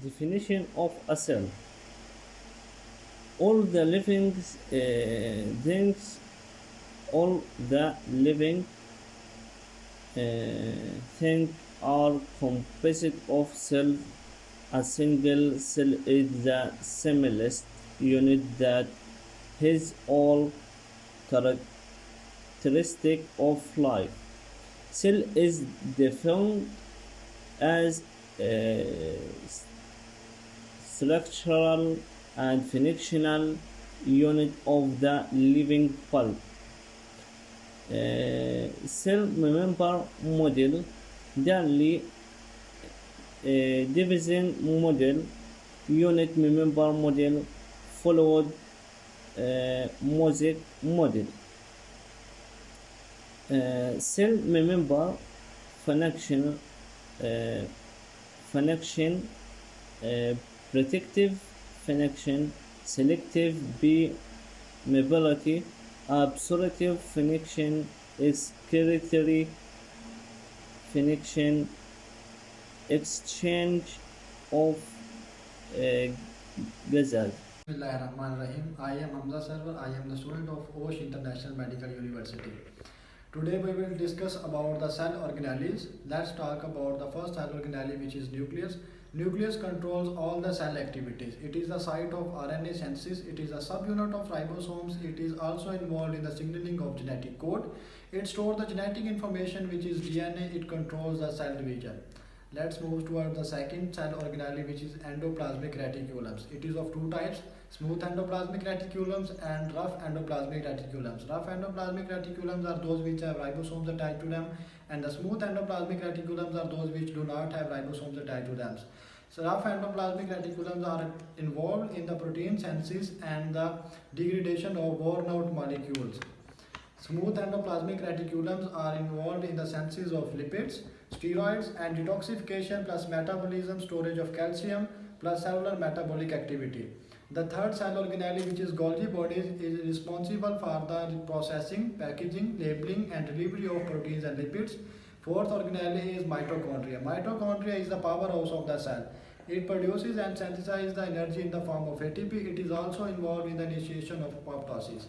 Definition of a cell. All the living things, all the living things are composed of cells. A single cell is the smallest unit that has all characteristic of life. Cell is defined as a structural and functional unit of the living bulk. Cell member model, daily division model, unit member model, followed mosaic model. Cell member function, uh, function, uh, protective function, selective mobility, absorptive function, excretory function, exchange of uh, gases. Bismillahirrahmanirrahim. I am Hamza Sarwar. I am the student of Osh International Medical University. Today we will discuss about the cell organelles. Let's talk about the first cell organelle, which is nucleus. Nucleus controls all the cell activities. It is the site of RNA synthesis. It is a subunit of ribosomes. It is also involved in the signaling of genetic code. It stores the genetic information, which is DNA. It controls the cell division. Let's move toward the second cell organelle, which is endoplasmic reticulums. It is of two types: smooth endoplasmic reticulums and rough endoplasmic reticulums. Rough endoplasmic reticulums are those which have ribosomes attached to them, and the smooth endoplasmic reticulums are those which do not have ribosomes attached to them. So rough endoplasmic reticulums are involved in the protein synthesis and the degradation of worn out molecules. Smooth endoplasmic reticulums are involved in the synthesis of lipids, steroids, and detoxification plus metabolism, storage of calcium, plus cellular metabolic activity. The third cell organelle, which is Golgi bodies, is responsible for the processing, packaging, labeling, and delivery of proteins and lipids. Fourth organelle is mitochondria. Mitochondria is the powerhouse of the cell. It produces and synthesizes the energy in the form of ATP. It is also involved in the initiation of apoptosis.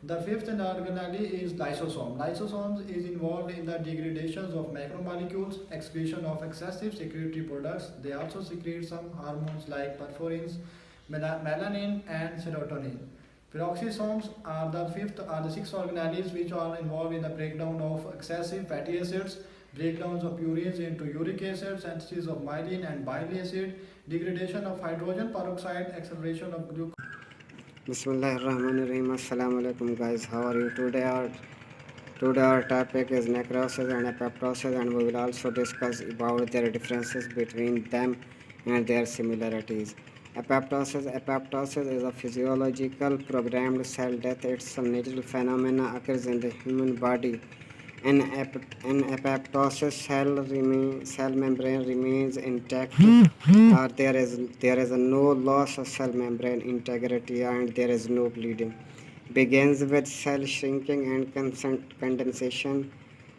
The fifth organelle is lysosome. Lysosomes is involved in the degradations of macromolecules, excretion of excessive secretory products. They also secrete some hormones like perforins, melanin, and serotonin. Peroxisomes are the six organelles which are involved in the breakdown of excessive fatty acids, breakdowns of purines into uric acid, synthesis of myelin and bile acid, degradation of hydrogen peroxide, acceleration of glucose. Bismillahirrahmanirrahim. Assalamu alaikum guys. How are you today? Our topic is necrosis and apoptosis, and we will also discuss about their differences between them and their similarities. Apoptosis is a physiological programmed cell death. It's a natural phenomenon occurs in the human body. In apoptosis, cell membrane remains intact, or there is a no loss of cell membrane integrity, and there is no bleeding. Begins with cell shrinking and condensation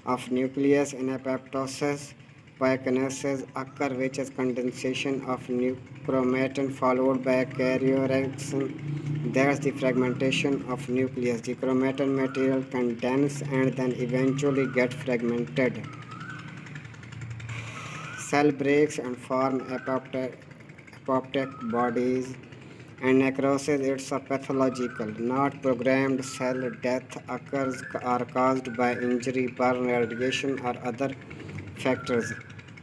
of nucleus. In apoptosis, pyogenosis occur, which is condensation of chromatin followed by karyorection. That's the fragmentation of nucleus. The chromatin material condense and then eventually get fragmented. Cell breaks and form apoptic bodies, and necrosis is a pathological, not programmed cell death occurs are caused by injury, burn, radiation, or other factors.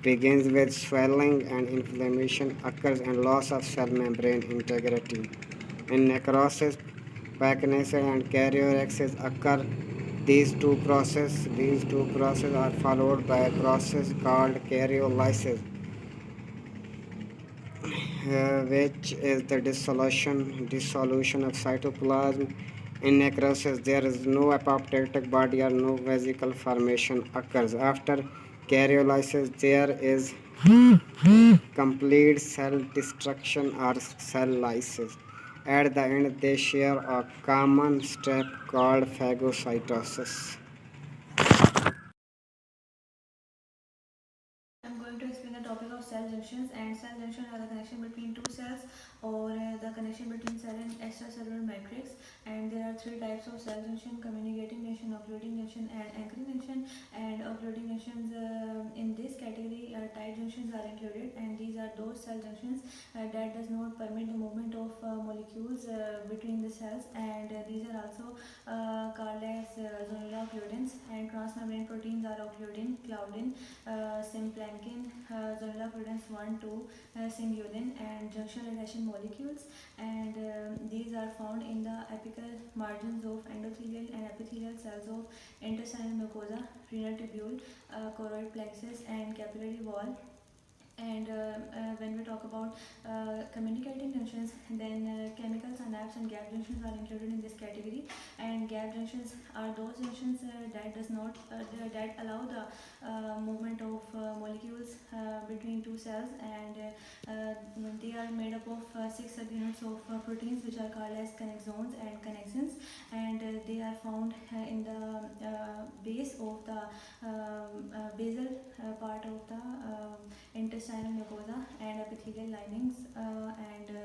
Begins with swelling and inflammation occurs and loss of cell membrane integrity. In necrosis, pyogenosis and karyoresis occur. These two processes are followed by a process called karyolysis, which is the dissolution of cytoplasm. In necrosis, there is no apoptotic body or no vesicle formation occurs. After karyolysis, there is complete cell destruction or cell lysis. At the end, they share a common step called phagocytosis. I'm going to explain the topic of cell junctions, and cell junction are the connection between two cells or the connection between cell and extracellular matrix. And there are three types of cell junction: communicating junction, occluding junction, and anchoring junction. And occluding junctions in this category, tight junctions are included, and these are those cell junctions that does not permit the movement of molecules between the cells, and these are also called as zonula occludins. And transmembrane proteins are occludin, claudin, symplankin, zonula occludins 1, 2, singulin, and junction adhesion molecules. And these are found in the apical margins of endothelial and epithelial cells of intestinal mucosa, renal tubule, choroid plexus, and capillary wall. And when we talk about communicating junctions, then chemical synapse and gap junctions are included in this category. And gap junctions are those junctions that does not that allow the movement of molecules between two cells, and they are made up of 6 subunits of proteins, which are called as connexons and connexins. And they are found in the base of the basal part of the intestinal mucosa and epithelial linings. And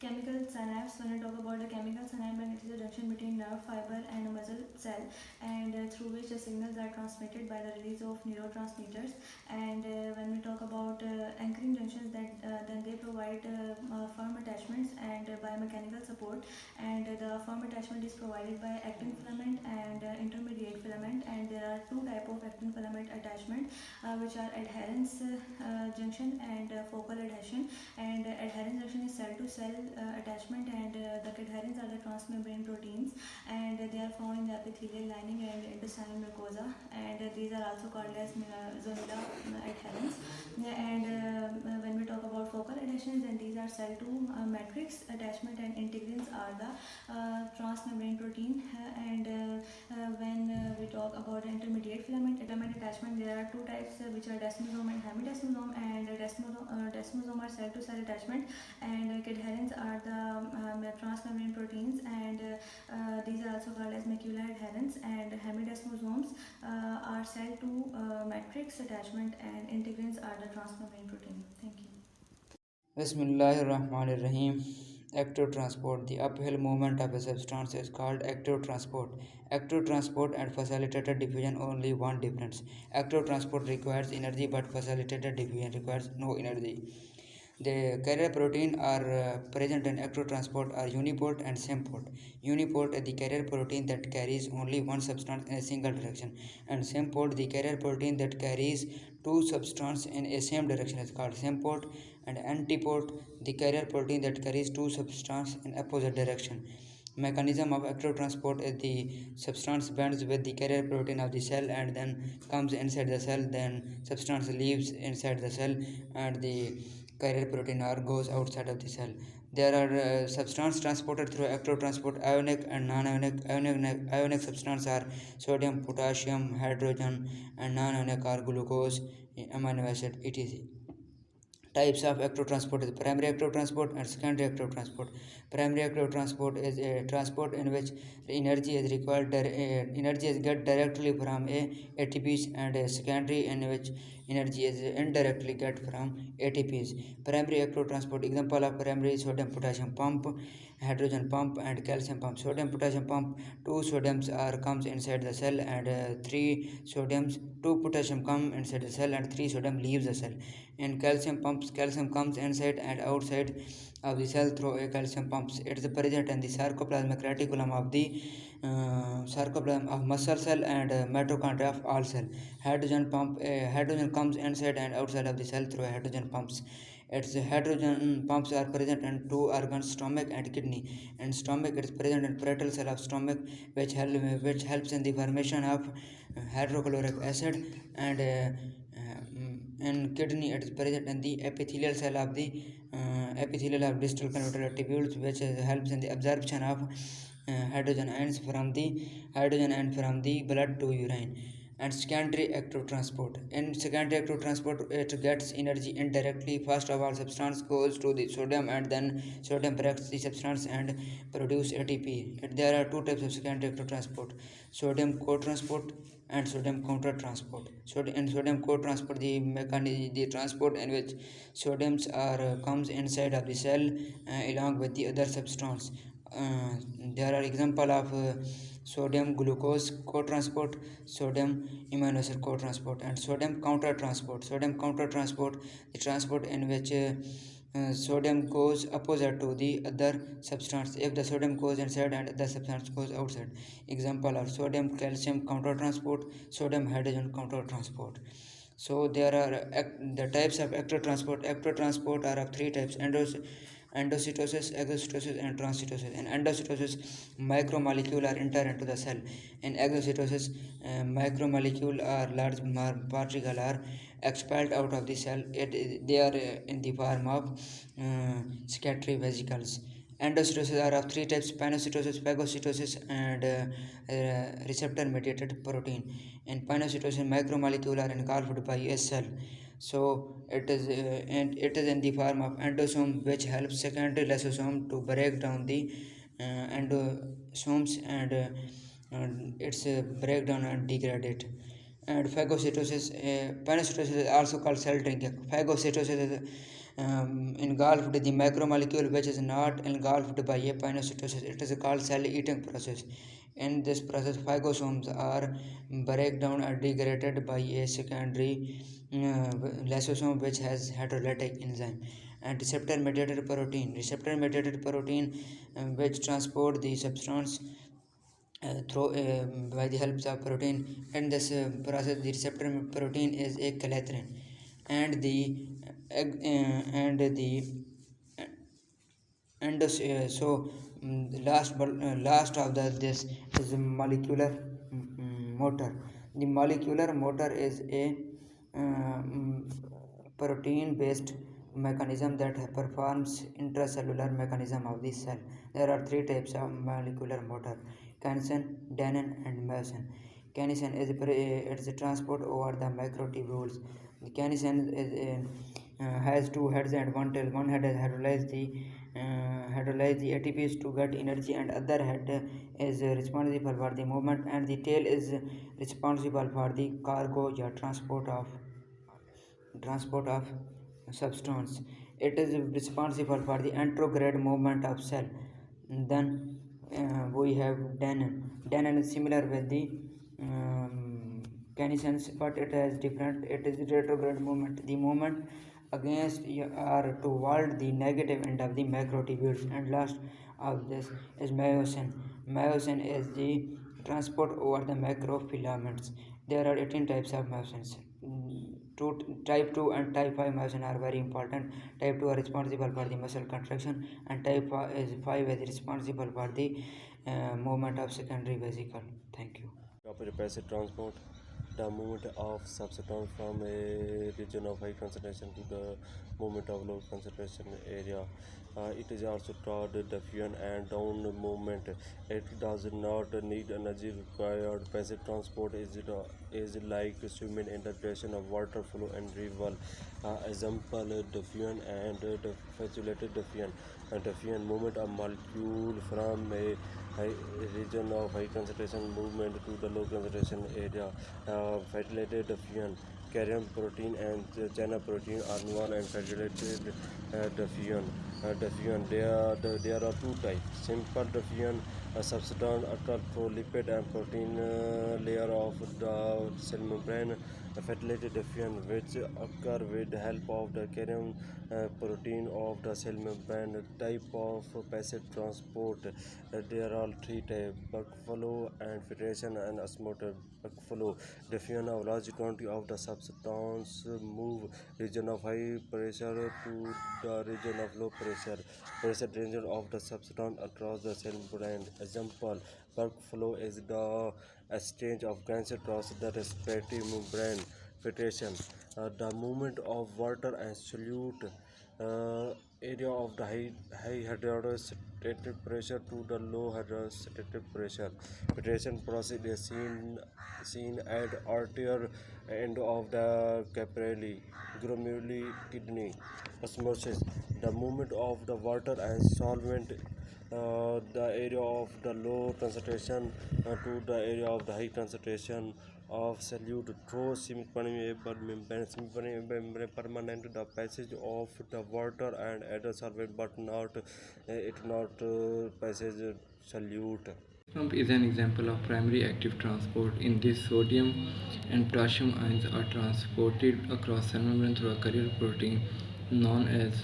chemical synapse, when we talk about the chemical synapse, then it is a junction between nerve fiber and a muscle cell, and through which the signals are transmitted by the release of neurotransmitters. And when we talk about anchoring junctions, that then they provide firm attachments and biomechanical support. And the firm attachment is provided by actin filament and intermediate filament. And there are two type of actin filament attachment, which are adherence junction and focal adhesion. And adherence junction is cell to cell attachment, and the adherents are the transmembrane proteins, and they are found in the epithelial lining and intestinal mucosa. And these are also called as zonula adherents. And when we talk about focal adhesions, then these are cell to matrix attachment, and integrins are the transmembrane protein. And when we talk about intermediate filament attachment, there are two types, which are desmosome and hemidesmosome. And desmosome are cell to cell attachment, and adherents are the transmembrane proteins, and these are also called as macular adherents. And hemidesmosomes are cell to matrix attachment, and integrins are the transmembrane protein. Thank you. Bismillahirrahmanirrahim. Active transport. The uphill movement of a substance is called active transport. Active transport and facilitated diffusion only one difference. Active transport requires energy, but facilitated diffusion requires no energy. The carrier protein are present in active transport are uniport and semport. Uniport is the carrier protein that carries only one substance in a single direction, and semport the carrier protein that carries two substances in a same direction is called semport. And antiport the carrier protein that carries two substances in opposite direction. Mechanism of active transport is the substance binds with the carrier protein of the cell and then comes inside the cell, then substance leaves inside the cell, and the carrier protein or goes outside of the cell. There are substances transported through active transport: ionic and non-ionic. Ionic substances are sodium, potassium, hydrogen, and non-ionic are glucose, amino acid, etc. Types of active transport is primary active transport and secondary active transport. Primary active transport is a transport in which energy is required energy is get directly from ATPs, and a secondary in which energy is indirectly get from ATPs. Primary active transport example of primary: sodium potassium pump, hydrogen pump, and calcium pump. Sodium potassium pump: two sodiums are comes inside the cell, and two potassium come inside the cell, and 3 sodium leaves the cell. In calcium pumps, calcium comes inside and outside of the cell through a calcium pumps. It is present in the sarcoplasmic reticulum of the sarcoplasm of muscle cell and mitochondria of all cell. Hydrogen comes inside and outside of the cell through hydrogen pumps. Its hydrogen pumps are present in two organs, stomach and kidney. In stomach, it is present in parietal cell of stomach, which helps in the formation of hydrochloric acid. And in kidney, it is present in the epithelial cell of the epithelial of distal convolular tubules, which helps in the absorption of hydrogen ions from the blood to urine. And secondary active transport. In secondary active transport, it gets energy indirectly. First of all, substance goes to the sodium, and then sodium breaks the substance and produce ATP. There are two types of secondary active transport: sodium co-transport and sodium counter transport. In sodium co-transport, the mechanism, the transport in which sodiums are comes inside of the cell along with the other substance. There are example of sodium glucose co-transport, sodium amino acid co-transport, and sodium counter transport. Sodium counter transport, the transport in which sodium goes opposite to the other substance if the sodium goes inside and the substance goes outside. Example are sodium calcium counter transport, sodium hydrogen counter transport. So there are the types of active transport. Active transport are of three types: endocytosis, exocytosis, and transcytosis. In endocytosis, micromolecule are enter into the cell. In exocytosis, micromolecule or large particle are expelled out of the cell. They are in the form of secretory vesicles. Endocytosis are of three types: pinocytosis, phagocytosis, and receptor mediated protein. In pinocytosis, macromolecule are engulfed by a cell. So it is in the form of endosome, which helps secondary lysosome to break down the endosomes and its breakdown and degrade it. And phagocytosis, pinocytosis is also called cell drinking. Phagocytosis is engulfed the macromolecule which is not engulfed by a pinocytosis. It is called cell eating process. In this process, phagosomes are break down and degraded by a secondary lysosome which has hydrolytic enzyme. And receptor mediated protein which transport the substance through by the help of protein. In this process, the receptor protein is a collaterin, and the last of this is molecular motor. The molecular motor is a protein based mechanism that performs intracellular mechanism of the cell. There are three types of molecular motor: kinesin, renin, and myosin. Kinesin is it's a transport over the microtubules. The kinesin has two heads and one tail. One head hydrolyze the ATPs to get energy, and other head is responsible for the movement, and the tail is responsible for the cargo or transport of substance. It is responsible for the anterograde movement of cell. Then we have renin. Renin is similar with the kinesins, but it is different. It is retrograde movement. The movement against or toward the negative end of the macrotubules. And last of this is myosin. Myosin is the transport over the macrofilaments. There are 18 types of myosins. Type 2 and type 5 myosin are very important. Type 2 are responsible for the muscle contraction, and type 5 is responsible for the movement of secondary vesicle. Thank you. Rapid passive transport, the movement of substance from a region of high concentration to the movement of low concentration area. It is also called diffusion and down movement. It does not need energy required. Passive transport is like swimming in the direction of water flow and river. Example: diffusion and facilitated diffusion. Diffusion movement of molecule from a region of high concentration movement to the low concentration area. Facilitated diffusion. Carrion protein and channel protein are involved and facilitated diffusion. There are two types: simple diffusion, a substance occurs through lipid and protein layer of the cell membrane. Facilitated diffusion, which occur with the help of the carrion protein of the cell membrane. Type of passive transport, there are three types: backflow and filtration and osmotic. Backflow, diffusion of large quantity of the substance move region of high pressure to the region of low pressure region of the substance across the cell membrane. Example: backflow is the exchange of gas across the respective membrane. Filtration, the movement of water and solute area of the high hydrostatic pressure to the low hydrostatic pressure. Filtration process is seen at arterial end of the capillary glomeruli kidney. Osmosis, the movement of the water and solvent the area of the low concentration to the area of the high concentration of solute through semi-permeable membrane. Semi-permeable membrane permanent the passage of the water and other solvent, but not passage solute. Pump is an example of primary active transport. In this, sodium and potassium ions are transported across cell membrane through a carrier protein known as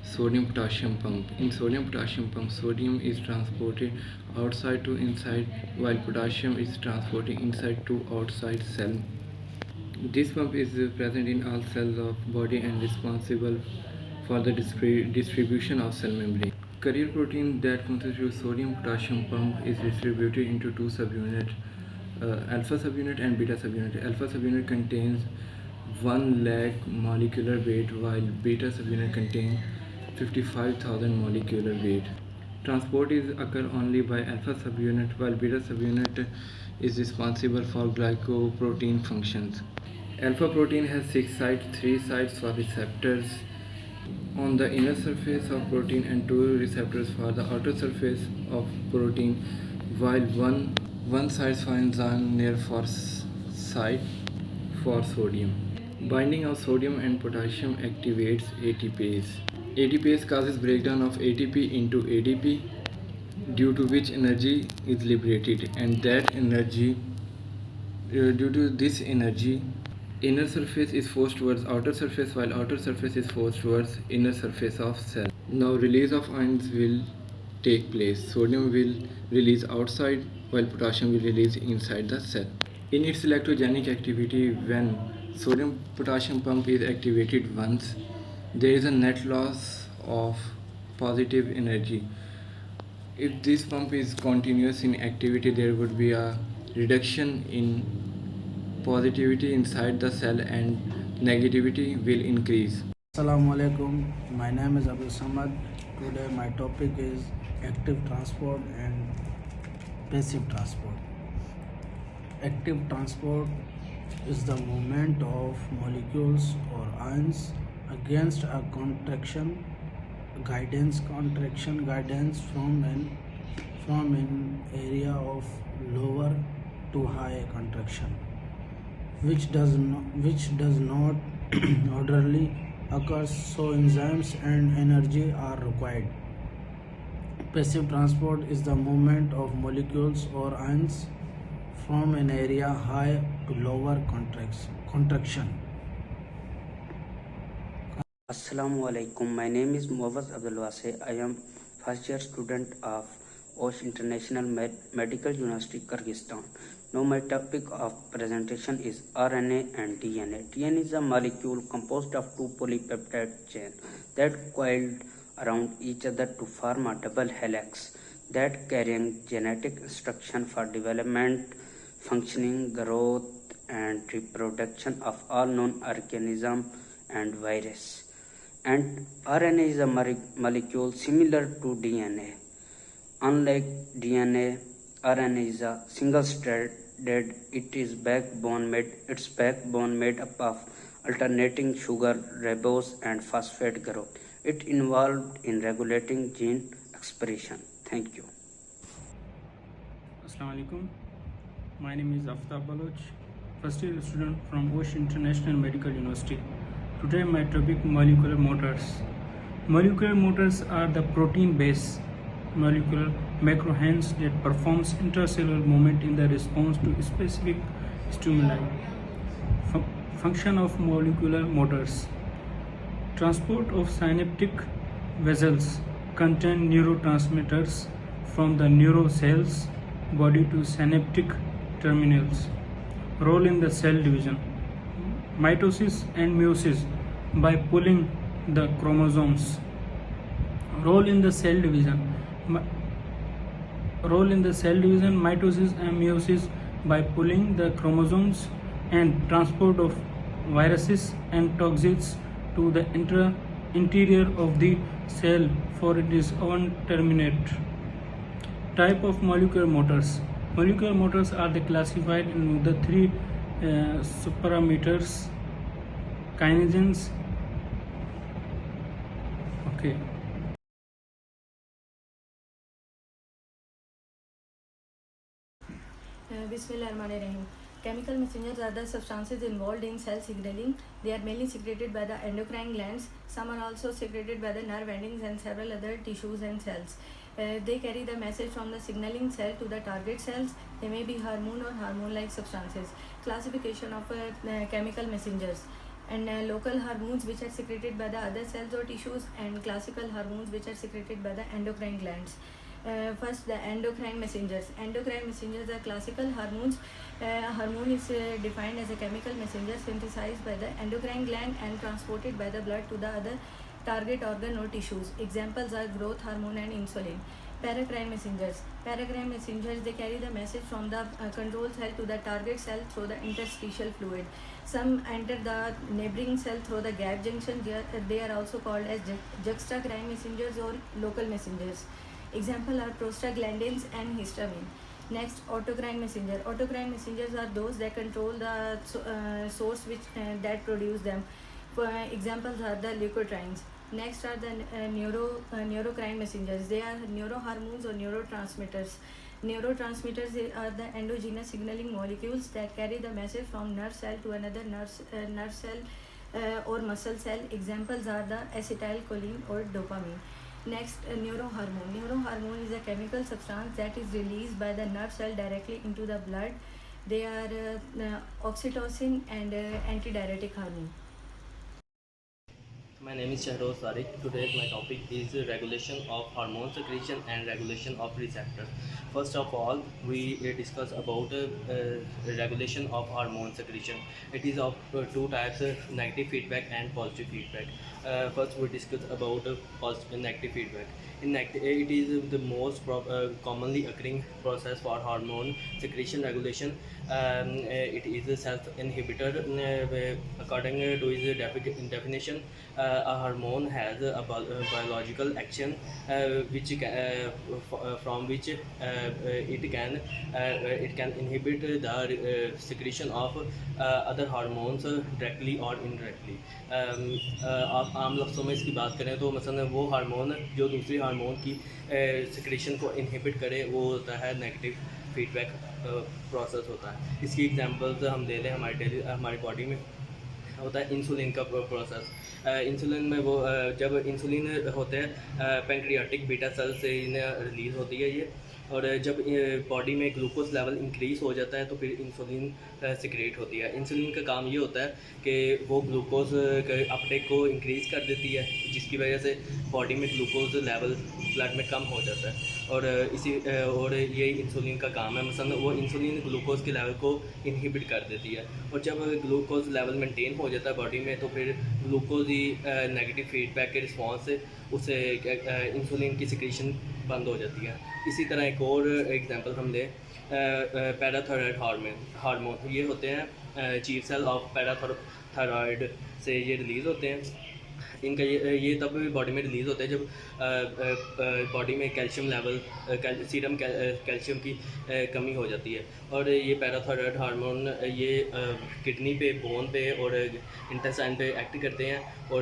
sodium potassium pump. In sodium potassium pump, sodium is transported outside to inside while potassium is transported inside to outside cell. This pump is present in all cells of body and responsible for the distribution of cell membrane. Carrier protein that constitutes sodium potassium pump is distributed into two subunits, alpha subunit and beta subunit. Alpha subunit contains 1 lakh molecular weight while beta subunit contains 55,000 molecular weight. Transport is occur only by alpha subunit while beta subunit is responsible for glycoprotein functions. Alpha protein has 6 sites, 3 sites for receptors on the inner surface of protein and 2 receptors for the outer surface of protein, while one site for enzyme near for site for sodium. Binding of sodium and potassium activates ATPase. ATPase causes breakdown of ATP into ADP, due to which energy is liberated, and that energy due to this energy inner surface is forced towards outer surface while outer surface is forced towards inner surface of cell. Now release of ions will take place. Sodium will release outside while potassium will release inside the cell. In its electrogenic activity, when sodium potassium pump is activated once, there is a net loss of positive energy. If this pump is continuous in activity, there would be a reduction in positivity inside the cell and negativity will increase. Assalamu alaikum. My name is Abdul Samad. Today my topic is active transport and passive transport. Active transport is the movement of molecules or ions against a contraction guidance from an area of lower to high contraction, which does not orderly occurs, so enzymes and energy are required. Passive transport is the movement of molecules or ions from an area high to lower contraction. Assalamu alaikum. My name is Muhammad Abdul Wase. I am first year student of Osh International Medical University, Kyrgyzstan. Now my topic of presentation is RNA and DNA. DNA is a molecule composed of 2 polypeptide chains that coiled around each other to form a double helix that carrying genetic instruction for development, functioning, growth and reproduction of all known organisms and virus. And RNA is a molecule similar to DNA. Unlike DNA, RNA is a single-stranded. Its backbone made up of alternating sugar, ribose, and phosphate group. It involved in regulating gene expression. Thank you. Assalamu alaikum. My name is Aftab Baloch, first year student from Osh International Medical University. Today my topic molecular motors. Molecular motors are the protein-based molecular macrohens that performs intracellular movement in the response to specific stimuli. Function of molecular motors: transport of synaptic vessels contain neurotransmitters from the neurocells body to synaptic terminals. Role in the cell division: mitosis and meiosis by pulling the chromosomes. Role in the cell division: mitosis and meiosis by pulling the chromosomes and transport of viruses and toxins to the interior of the cell for its own terminate. Type of molecular motors. Molecular motors are classified in the three subparameters: kinegens. Okay. Bismillahirrahmanirrahim. Chemical messengers are the substances involved in cell signaling. They are mainly secreted by the endocrine glands. Some are also secreted by the nerve endings and several other tissues and cells. They carry the message from the signaling cell to the target cells. They may be hormone or hormone-like substances. Classification of chemical messengers. And local hormones which are secreted by the other cells or tissues, and classical hormones which are secreted by the endocrine glands. First, the endocrine messengers. Endocrine messengers are classical hormones. Hormone is defined as a chemical messenger synthesized by the endocrine gland and transported by the blood to the other target organ or tissues. Examples are growth hormone and insulin. Paracrine messengers. Paracrine messengers, they carry the message from the control cell to the target cell through the interstitial fluid. Some enter the neighboring cell through the gap junction. They are also called as juxtacrine messengers or local messengers. Example are prostaglandins and histamine. Next, autocrine messenger. Autocrine messengers are those that control the source which that produce them. For examples are the leukotrienes. Next are the neurocrine messengers. They are neurohormones or neurotransmitters. Neurotransmitters are the endogenous signaling molecules that carry the message from nerve cell to another nerve cell or muscle cell. Examples are the acetylcholine or dopamine. Next, neurohormone. Neurohormone is a chemical substance that is released by the nerve cell directly into the blood. They are oxytocin and antidiuretic hormone. My name is Shahroz Tariq. Today my topic is regulation of hormone secretion and regulation of receptors. First of all, we discuss about regulation of hormone secretion. It is of two types: negative feedback and positive feedback. First, we discuss about negative feedback. It is the most commonly occurring process for hormone secretion regulation. It is a self-inhibitor. According to its definition, a hormone has a biological action from which it can inhibit the secretion of other hormones directly or indirectly. आप आम लफ्ज़ों में इसकी बात करें तो मसलन वो हार्मोन जो दूसरी हार्मोन की सिक्रेशन को इनहिबिट करे वो होता है नेगेटिव फीडबैक प्रोसेस होता है. इसकी एग्जांपल्स हम दे लें. हमारी बॉडी में होता है इंसुलिन का प्रोसेस. इंसुलिन में वो जब इंसुलिन होते हैं पैंक्रियाटिक बीटा सेल से इन्हें रिलीज़ होती है ये, और जब बॉडी में ग्लूकोज लेवल इंक्रीज़ हो जाता है तो फिर इंसुलिन सिक्रेट होती है. इंसुलिन का काम ये होता है कि वो ग्लूकोज के अपटेक को इंक्रीज़ कर देती है, जिसकी वजह से बॉडी में ग्लूकोज लेवल ब्लड में कम हो जाता है. और ये इंसुलिन का काम है. मसलन वो इंसुलिन ग्लूकोज के लेवल को इनहिबिट कर देती है, और जब ग्लूकोज लेवल मेंटेन हो जाता है बॉडी में तो फिर ग्लूकोज ही नेगेटिव फीडबैक के रिस्पॉन्स से उसे इंसुलिन की सिक्रेशन बंद हो जाती है. इसी तरह एक और एग्जांपल हम लें, पैराथायरॉयड हार्मोन. ये होते हैं चीफ सेल ऑफ पैराथायरॉयड से ये रिलीज़ होते हैं. इनका ये तब बॉडी में रिलीज़ होता है जब बॉडी में कैल्शियम लेवल सीरम कैल्शियम की कमी हो जाती है. और ये पैराथायरॉयड हार्मोन ये किडनी पे, बोन पे और इंटेस्टाइन पे एक्ट करते हैं और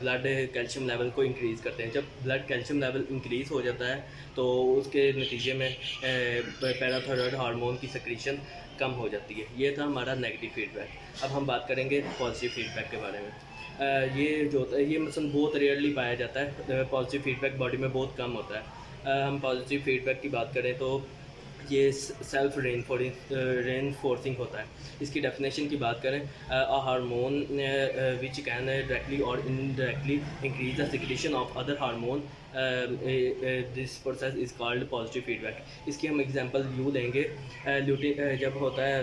ब्लड कैल्शियम लेवल को इंक्रीज़ करते हैं. जब ब्लड कैल्शियम लेवल इंक्रीज़ हो जाता है तो उसके नतीजे में पैराथायरॉयड हार्मोन की सिक्रीशन कम हो जाती है. ये था हमारा नेगेटिव फीडबैक. अब हम बात करेंगे पॉजिटिव फीडबैक के बारे में. ये जो होता है ये मसलन बहुत रेयरली पाया जाता है. पॉजिटिव फीडबैक बॉडी में बहुत कम होता है. हम पॉजिटिव फीडबैक की बात करें तो ये सेल्फ रेनफोर्सिंग होता है. इसकी डेफिनेशन की बात करें, a hormone which can directly और indirectly increase the secretion of other hormone. This process is called positive feedback. इसकी हम एग्जांपल यूँ लेंगे. जब होता है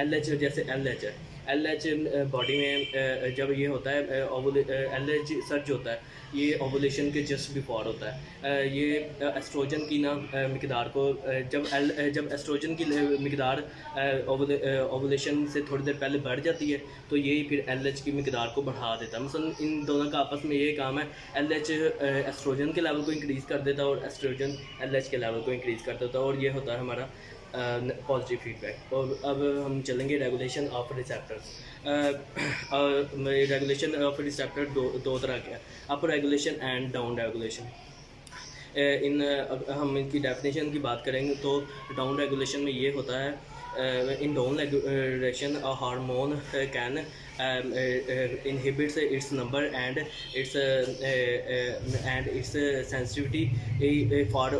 LH, जैसे LH है, LH बॉडी में जब ये होता है LH सर्ज होता है, ये ओवुलेशन के जस्ट बिफोर होता है। ये एस्ट्रोजन की ना मिकदार को जब एस्ट्रोजन की मिकदार ओवुलेशन से थोड़ी देर पहले बढ़ जाती है तो ये फिर LH की मिकदार को बढ़ा देता है। मसलन इन दोनों का आपस में ये काम है, LH एस्ट्रोजन के लेवल को इंक्रीज़ कर देता है और एस्ट्रोजन LH के लेवल को इंक्रीज़ कर देता है, और ये होता है हमारा पॉजिटिव फीडबैक। और अब हम चलेंगे regulation of receptors. Regulation of receptor दो तरह के हैं, अपर रेगुलेशन एंड डाउन रेगुलेशन। हम इनकी डेफिनेशन की बात करेंगे तो डाउन रेगुलेशन में ये होता है, in down regulation a hormone can inhibits its number and its sensitivity for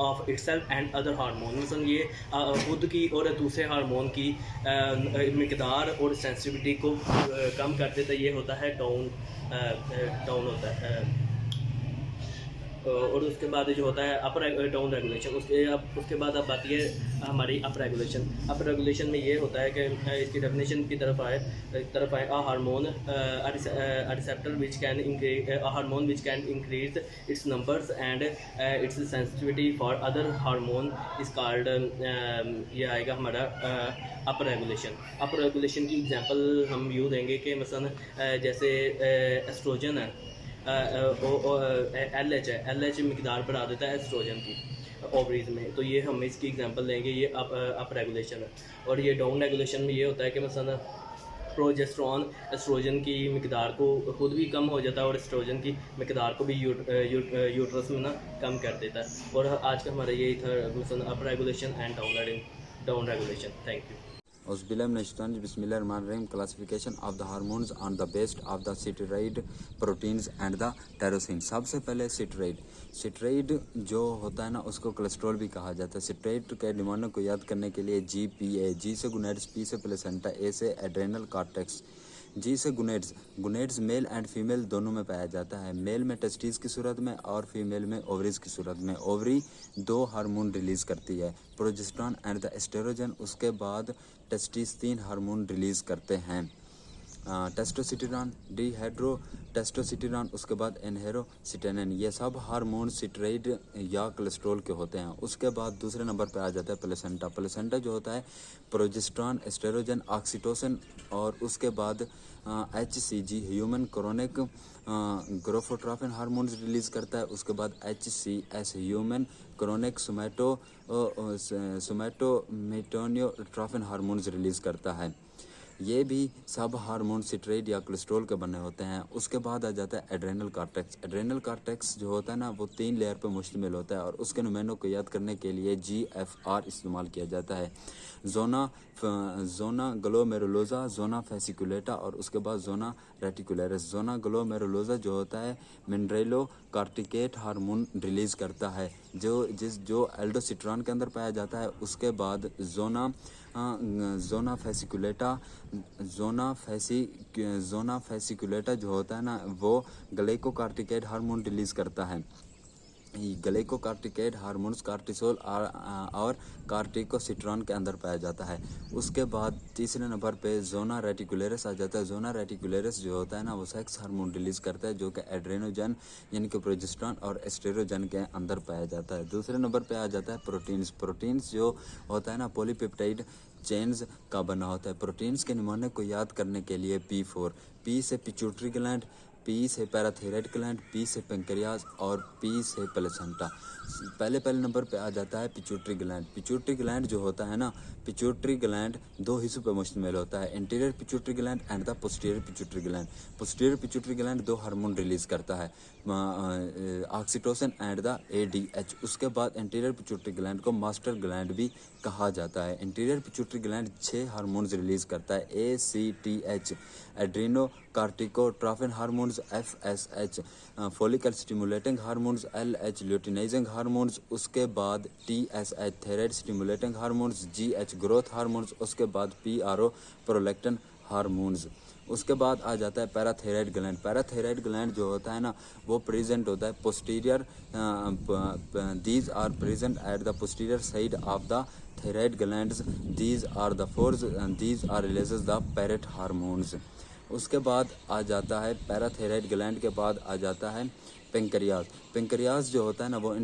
of itself and other hormone। मतलब ये खुद की और दूसरे हार्मोन की मिकदार और सेंसिटिविटी को कम कर देता है। ये होता है डाउन होता है। और उसके बाद जो होता है अपर डाउन रेगुलेशन। उसके बाद अब आती है हमारी अप रेगुलेशन। अप रेगुलेशन में ये होता है कि इसकी डेफिनेशन की तरफ आए a hormone receptor which can hormone which can increase its numbers and it's sensitivity for other hormone is called, ये आएगा हमारा अपर रेगुलेशन। अपर रेगुलेशन की एग्जांपल हम यूँ देंगे कि मसलन जैसे एस्ट्रोजन है, LH मिकदार बढ़ा देता है एस्ट्रोजन की ओवरीज में, तो ये हम इसकी एग्जांपल लेंगे। ये अप रेगुलेशन है। और ये डाउन रेगुलेशन में ये होता है कि मसलन प्रोजेस्टेरॉन एस्ट्रोजन की मिकदार को खुद भी कम हो जाता है और एस्ट्रोजन की मिकदार को भी यूट्रस में ना कम कर देता है। और आज का हमारा यही था मसलन up regulation and down regulation. Thank you. Bismillahirrahmanirrahim. Classification of the hormones on the basis of the steroid proteins and the tyrosine। सबसे पहले स्टेरॉइड जो होता है ना उसको कोलेस्ट्रॉल भी कहा जाता है। स्टेरॉइड के निमोनिक को याद करने के लिए GPA, G से गुनेड्स, P से प्लेसेंटा, A से एड्रेनल कॉर्टेक्स, G से गुनेड्स मेल एंड फीमेल दोनों में पाया जाता है। मेल में टेस्टिस की सूरत में और फीमेल में ओवरीज की सूरत में। ओवरी 2 हार्मोन रिलीज़ करती है, प्रोजेस्टेरॉन एंड द एस्ट्रोजन। उसके बाद टेस्टिस 3 हार्मोन रिलीज़ करते हैं, टेस्टोस्टेरोन, डिहाइड्रोटेस्टोस्टेरोन, उसके बाद एनहेरोसिटेनिन। ये सब हार्मोन स्टेरॉइड या कोलेस्ट्रॉल के होते हैं। उसके बाद दूसरे नंबर पे आ जाता है प्लेसेंटा। प्लेसेंटा जो होता है प्रोजेस्टेरॉन, एस्ट्रोजन, ऑक्सीटोसिन, और उसके बाद HCG human chorionic gonadotropin hormones release करता है। उसके बाद HCS human chorionic somatomammotropin hormones release करता है। ये भी सब हार्मोन स्टेरॉइड या कोलेस्ट्रॉल के बने होते हैं। उसके बाद आ जाता है एड्रेनल कॉर्टेक्स। एड्रेनल कॉर्टेक्स जो होता है ना वो 3 लेयर पर मुश्तमिल होता है और उसके नुमाइंदों को याद करने के लिए GFR इस्तेमाल किया जाता है। जोना ग्लोमेरुलोसा, जोना फेसिकुलेटा और उसके बाद जोना रेटिकुलरिस। जोना ग्लोमेरुलोसा जो होता है मिनरेलो कार्टिकेट हार्मोन रिलीज़ करता है जो एल्डोस्टेरोन के अंदर पाया जाता है। उसके बाद जोना फेसिकुलेटा जो होता है ना वो ग्लाइकोकार्टिकेट हार्मोन रिलीज़ करता है। ग्लाइकोकार्टिकेट हार्मोन्स कार्टिसोल और कार्टिकोस्टेरोन के अंदर पाया जाता है। उसके बाद तीसरे नंबर पे जोना रेटिकुलरिस आ जाता है। जोना रेटिकुलरिस जो होता है ना वो सेक्स हार्मोन रिलीज़ करता है जो कि एड्रेनोजन यानी कि प्रोजेस्टेरॉन और एस्ट्रोजन के अंदर पाया जाता है। दूसरे नंबर पे आ जाता है प्रोटीन्स जो होता है ना पॉलीपेप्टाइड चेन्स का बना होता है। प्रोटीन्स के निमोनिक को याद करने के लिए P4, P से पिट्यूटरी ग्लैंड, P से पैराथायराइड ग्लैंड, P से पेंक्रियाज और P से प्लेसेंटा। पहले नंबर पे आ जाता है पिट्यूटरी ग्लैंड। पिट्यूटरी ग्लैंड जो होता है ना, पिट्यूटरी ग्लैंड 2 हिस्सों पे मुश्तमिल होता है, interior pituitary gland and the posterior pituitary gland. Posterior pituitary gland 2 hormone release करता है, ऑक्सीटोसिन एंड द ADH। उसके बाद इंटीरियर पिट्यूटरी ग्लैंड को मास्टर ग्लैंड भी कहा जाता है। Interior pituitary gland 6 hormones release करता है, ACTH, adrenocorticotrophin hormones, FSH, follicle stimulating hormones, LH, luteinizing hormones. उसके बाद TSH, thyroid stimulating hormones, GH, growth hormones. उसके बाद PRO, प्रोलैक्टिन हार्मोन्स। उसके बाद आ जाता है पैराथायराइड ग्लैंड। पैराथायराइड ग्लैंड जो होता है ना वो प्रेजेंट होता है posterior, these are present at the posterior side of the thyroid glands. These are the force and these are releases the parrot hormones. उसके बाद आ जाता है पैराथायराइड ग्लैंड के बाद आ जाता है पेंक्रियाज। पेंक्रियाज जो होता है ना वो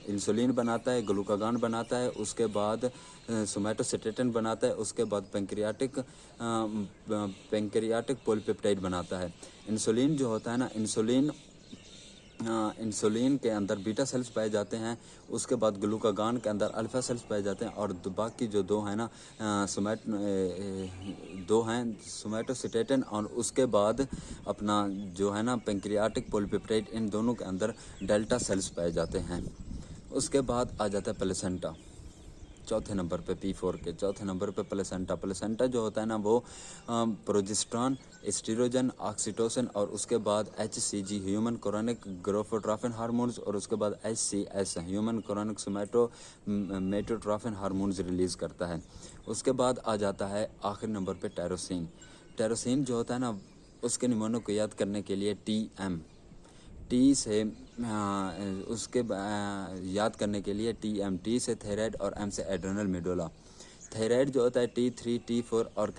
इंसुलिन बनाता है, ग्लूकागॉन बनाता है, उसके बाद सोमैटोसिटेटिन बनाता है, उसके बाद पेंक्रियाटिक पॉलीपेप्टाइड बनाता है। इंसुलिन जो होता है ना इंसुलिन के अंदर बीटा सेल्स पाए जाते हैं, उसके बाद ग्लूकागॉन के अंदर अल्फा सेल्स पाए जाते हैं, और बाकी जो दो हैं सोमैटोसिटेटिन और उसके बाद अपना जो है ना पेंक्रियाटिक पॉलीपेप्टाइड, इन दोनों के अंदर डेल्टा सेल्स पाए जाते हैं। उसके बाद आ जाता है प्लेसेंटा चौथे नंबर पे, P4 के चौथे नंबर पे प्लेसेंटा। प्लेसेंटा जो होता है ना वो प्रोजेस्टेरॉन, एस्ट्रोजन, ऑक्सीटोसिन और उसके बाद HCG human chorionic gonadotropin hormones और उसके बाद HCS human chorionic somatotropin hormones release करता है। उसके बाद आ जाता है आखिरी नंबर पे टायरोसिन। टायरोसिन जो होता है ना उसके निमोनो को याद करने के लिए TM, टी से उसके याद करने के लिए TM, टी से थायराइड और M से एड्रेनल मेडुला। थायराइड जो होता है T3, T4 और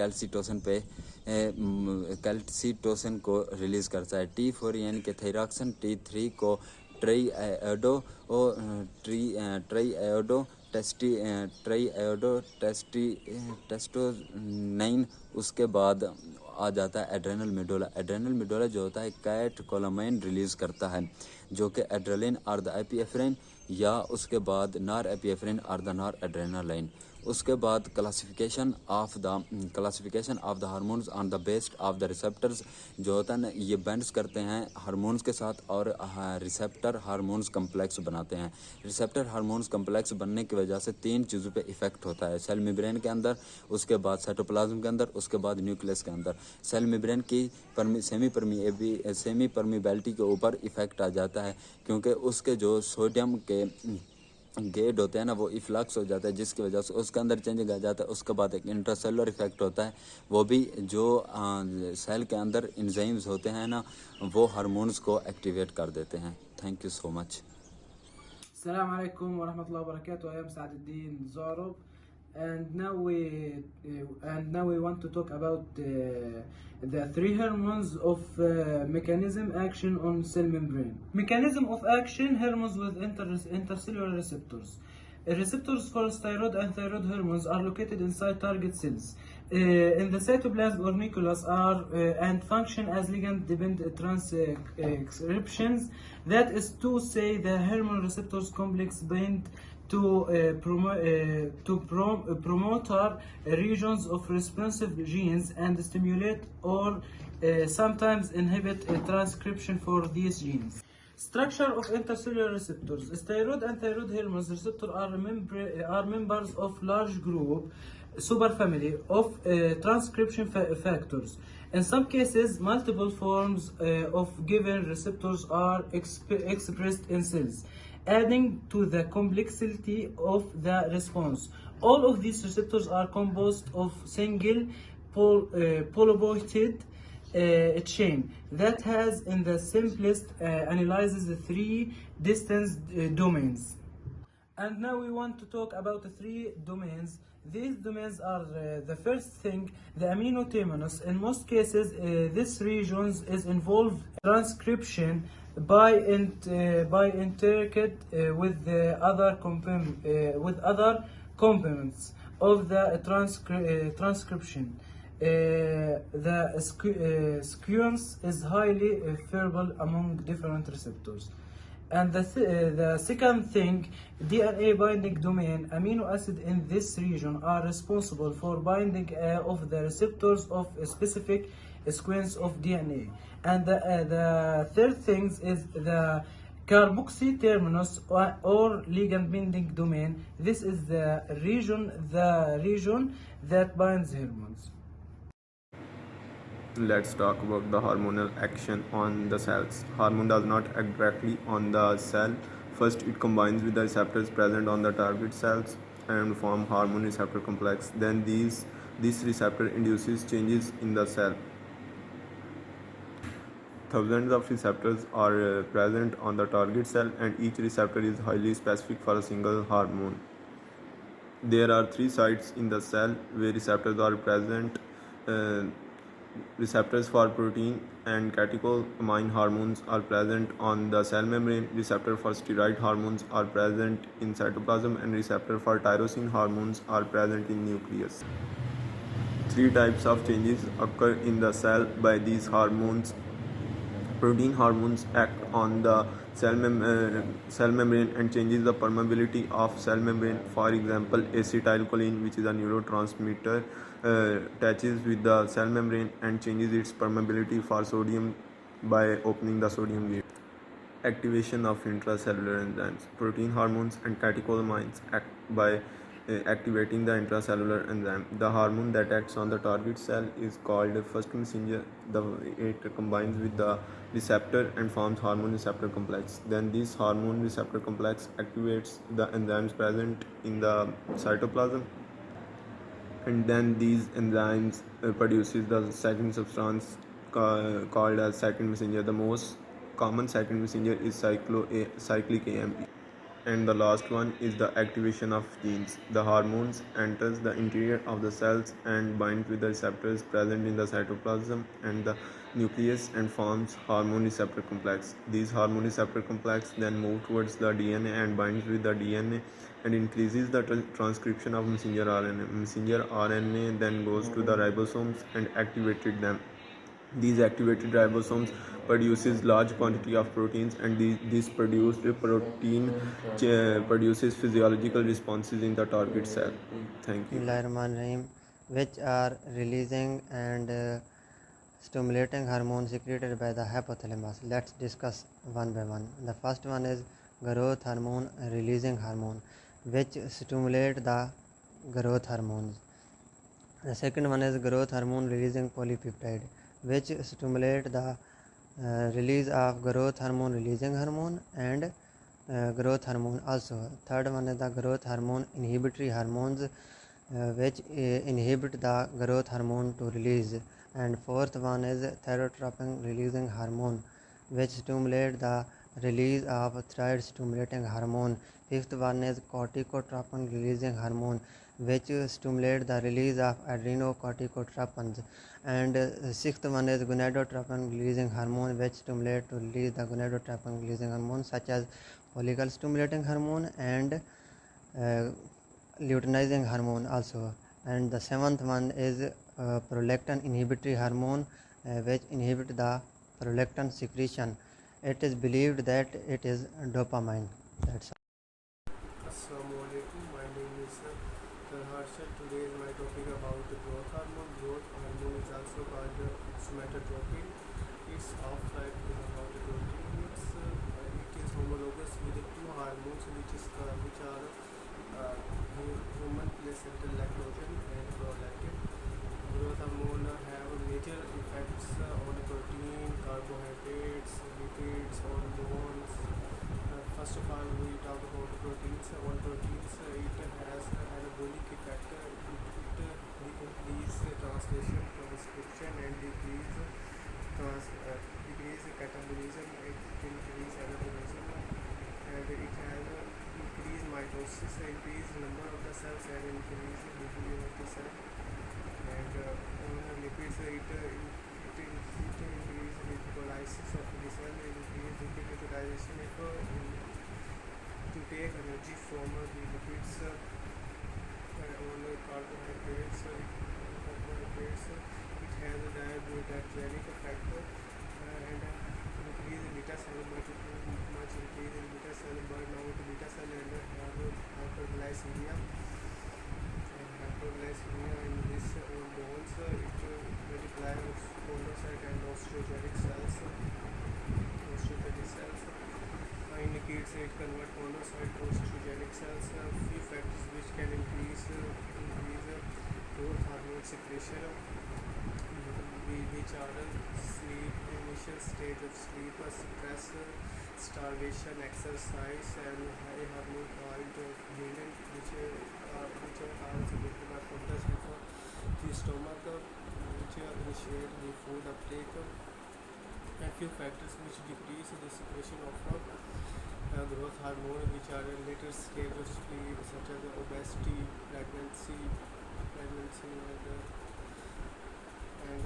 कैल्सिटोसिन को रिलीज करता है। T4 यानी कि थायरॉक्सिन, T3 को टेस्टोनाइन। उसके बाद आ जाता है एड्रेनल मेडुला। एड्रेनल मेडुला जो होता है कैटकोलामाइन रिलीज करता है, जो कि एड्रेलिन और द एपिनेफ्रिन या उसके बाद नॉर एपिनेफ्रिन और द नॉर एड्रेनालाइन। उसके बाद classification of the hormones on the based of the receptors जो होता है ना ये बैंड्स करते हैं हार्मोन्स के साथ और रिसेप्टर हार्मोन्स कम्प्लेक्स बनाते हैं। रिसेप्टर हार्मोन्स कम्प्लेक्स बनने की वजह से 3 चीज़ों पे इफेक्ट होता है, सेल मेम्ब्रेन के अंदर, उसके बाद साइटोप्लाज्म के अंदर, उसके बाद न्यूक्लियस के अंदर। सेल मेम्ब्रेन की सेमी परमिबिलिटी के ऊपर इफेक्ट आ जाता है, क्योंकि उसके जो सोडियम के गेट होते हैं ना वो इफ्लक्स हो जाता है, जिसकी वजह से उसके अंदर चेंजिंग आ जाता है। उसके बाद एक इंट्रासेलुलर इफेक्ट होता है, वो भी जो सेल के अंदर एंजाइम्स होते हैं ना वो हार्मोन्स को एक्टिवेट कर देते हैं। Thank you so much. Assalamu alaikum wa rahmatullahi wa barakatuh. I am Saaduddin Zarub, and now we want to talk about the 3 hormones of mechanism action on cell membrane. Mechanism of action: hormones with intercellular receptors. Receptors for thyroid and thyroid hormones are located inside target cells. In the cytoplasm or nucleus and function as ligand-dependent transcriptions. That is to say, the hormone receptors complex bind to promoter regions of responsive genes and stimulate or sometimes inhibit transcription for these genes. Structure of intercellular receptors. Thyroid and thyroid hormones receptors are members of large group superfamily of transcription factors. In some cases, multiple forms of given receptors are expressed in cells, adding to the complexity of the response. All of these receptors are composed of single polypeptide chain that has in the simplest analyzes the 3 distinct domains. And now we want to talk about the 3 domains. These domains are the first thing, the amino terminus. In most cases, this region is involved transcription by interacting with the other components of the transcription. The sequence is highly variable among different receptors. And the second thing, DNA binding domain. Amino acids in this region are responsible for binding of the receptors of a specific sequence of DNA. And the third thing is the carboxy terminus or ligand binding domain. This is the region that binds hormones. Let's talk about the hormonal action on the cells. Hormone does not act directly on the cell. First, it combines with the receptors present on the target cells. and form hormone receptor complex. Then this receptor induces changes in the cell. Thousands of receptors are present on the target cell, and each receptor is highly specific for a single hormone. There are 3 sites in the cell where receptors are present. Uh, Receptors for protein and catecholamine hormones are present on the cell membrane. Receptors for steroid hormones are present in cytoplasm, and receptors for tyrosine hormones are present in nucleus. 3 types of changes occur in the cell by these hormones. Protein hormones act on the cell membrane and changes the permeability of cell membrane. For example, acetylcholine, which is a neurotransmitter, attaches with the cell membrane and changes its permeability for sodium by opening the sodium gate. Activation of intracellular enzymes. Protein hormones and catecholamines act by activating the intracellular enzyme. The hormone that acts on the target cell is called first messenger. It combines with the receptor and forms hormone receptor complex. Then this hormone receptor complex activates the enzymes present in the cytoplasm, and then these enzymes produces the second substance called as second messenger. The most common second messenger is cyclic AMP. And the last one is the activation of genes. The hormones enters the interior of the cells and binds with the receptors present in the cytoplasm and the nucleus and forms hormone receptor complex. These hormone receptor complex then move towards the DNA and binds with the DNA and increases the transcription of messenger RNA. Messenger RNA then goes to the ribosomes and activated them. These activated ribosomes produces large quantity of proteins, and this produced protein produces physiological responses in the target cell. Thank you. Bismillahirrahmanirrahim, which are releasing and stimulating hormones secreted by the hypothalamus. Let's discuss one by one. The first one is growth hormone releasing hormone, which stimulate the growth hormones. The second one is growth hormone releasing polypeptide, which stimulate the release of growth hormone releasing hormone and growth hormone also. Third one is the growth hormone inhibitory hormones, which inhibit the growth hormone to release. And fourth one is thyrotropin releasing hormone, which stimulate the release of thyroid stimulating hormone. Fifth one is corticotropin releasing hormone, which stimulate the release of adrenocorticotropins. And sixth one is gonadotropin releasing hormone, which stimulate to release the gonadotropin releasing hormones such as follicle stimulating hormone and luteinizing hormone also. And the seventh one is prolactin inhibitory hormone, which inhibit the prolactin secretion. It is believed that it is dopamine. That's all. Assalamualaikum. My name is Harshal. Today is my topic about the growth hormone. Growth hormone is also called somatotropin. Its half-life is about 20 minutes. It is homologous with the two hormones which are human placental lactogen and prolactin. Growth hormone have major effects on protein, carbohydrates, lipids, hormones. First of all, we talk about proteins. On proteins, it has anabolic effect. It increase translation, transcription, and decrease catabolism. It increase anabolism, and it has increased mitosis, increase number of the cells, and increase division of the cell. And on lipids, it increase lipolysis of the cell, increase lipid utilization. To take energy from the lipids. On carbohydrates, it has a diabetogenic effect and increase beta cell, much increase in beta cell, burn out beta cell, and have hyperglycemia. And hyperglycemia in this bones, it multiply of chondrocyte and osteogenic cells. Indicates it convert chondrocyte to osteogenic cells. Few factors which can increase growth hormone secretion, which are sleep, initial stage of sleep, stress, starvation, exercise, and a hormone called ghrelin, which are secreted by focus before the stomach, which initiate the food uptake. A few factors which decrease the secretion of growth hormone, which are a later stage of sleep, such as obesity, pregnancy, and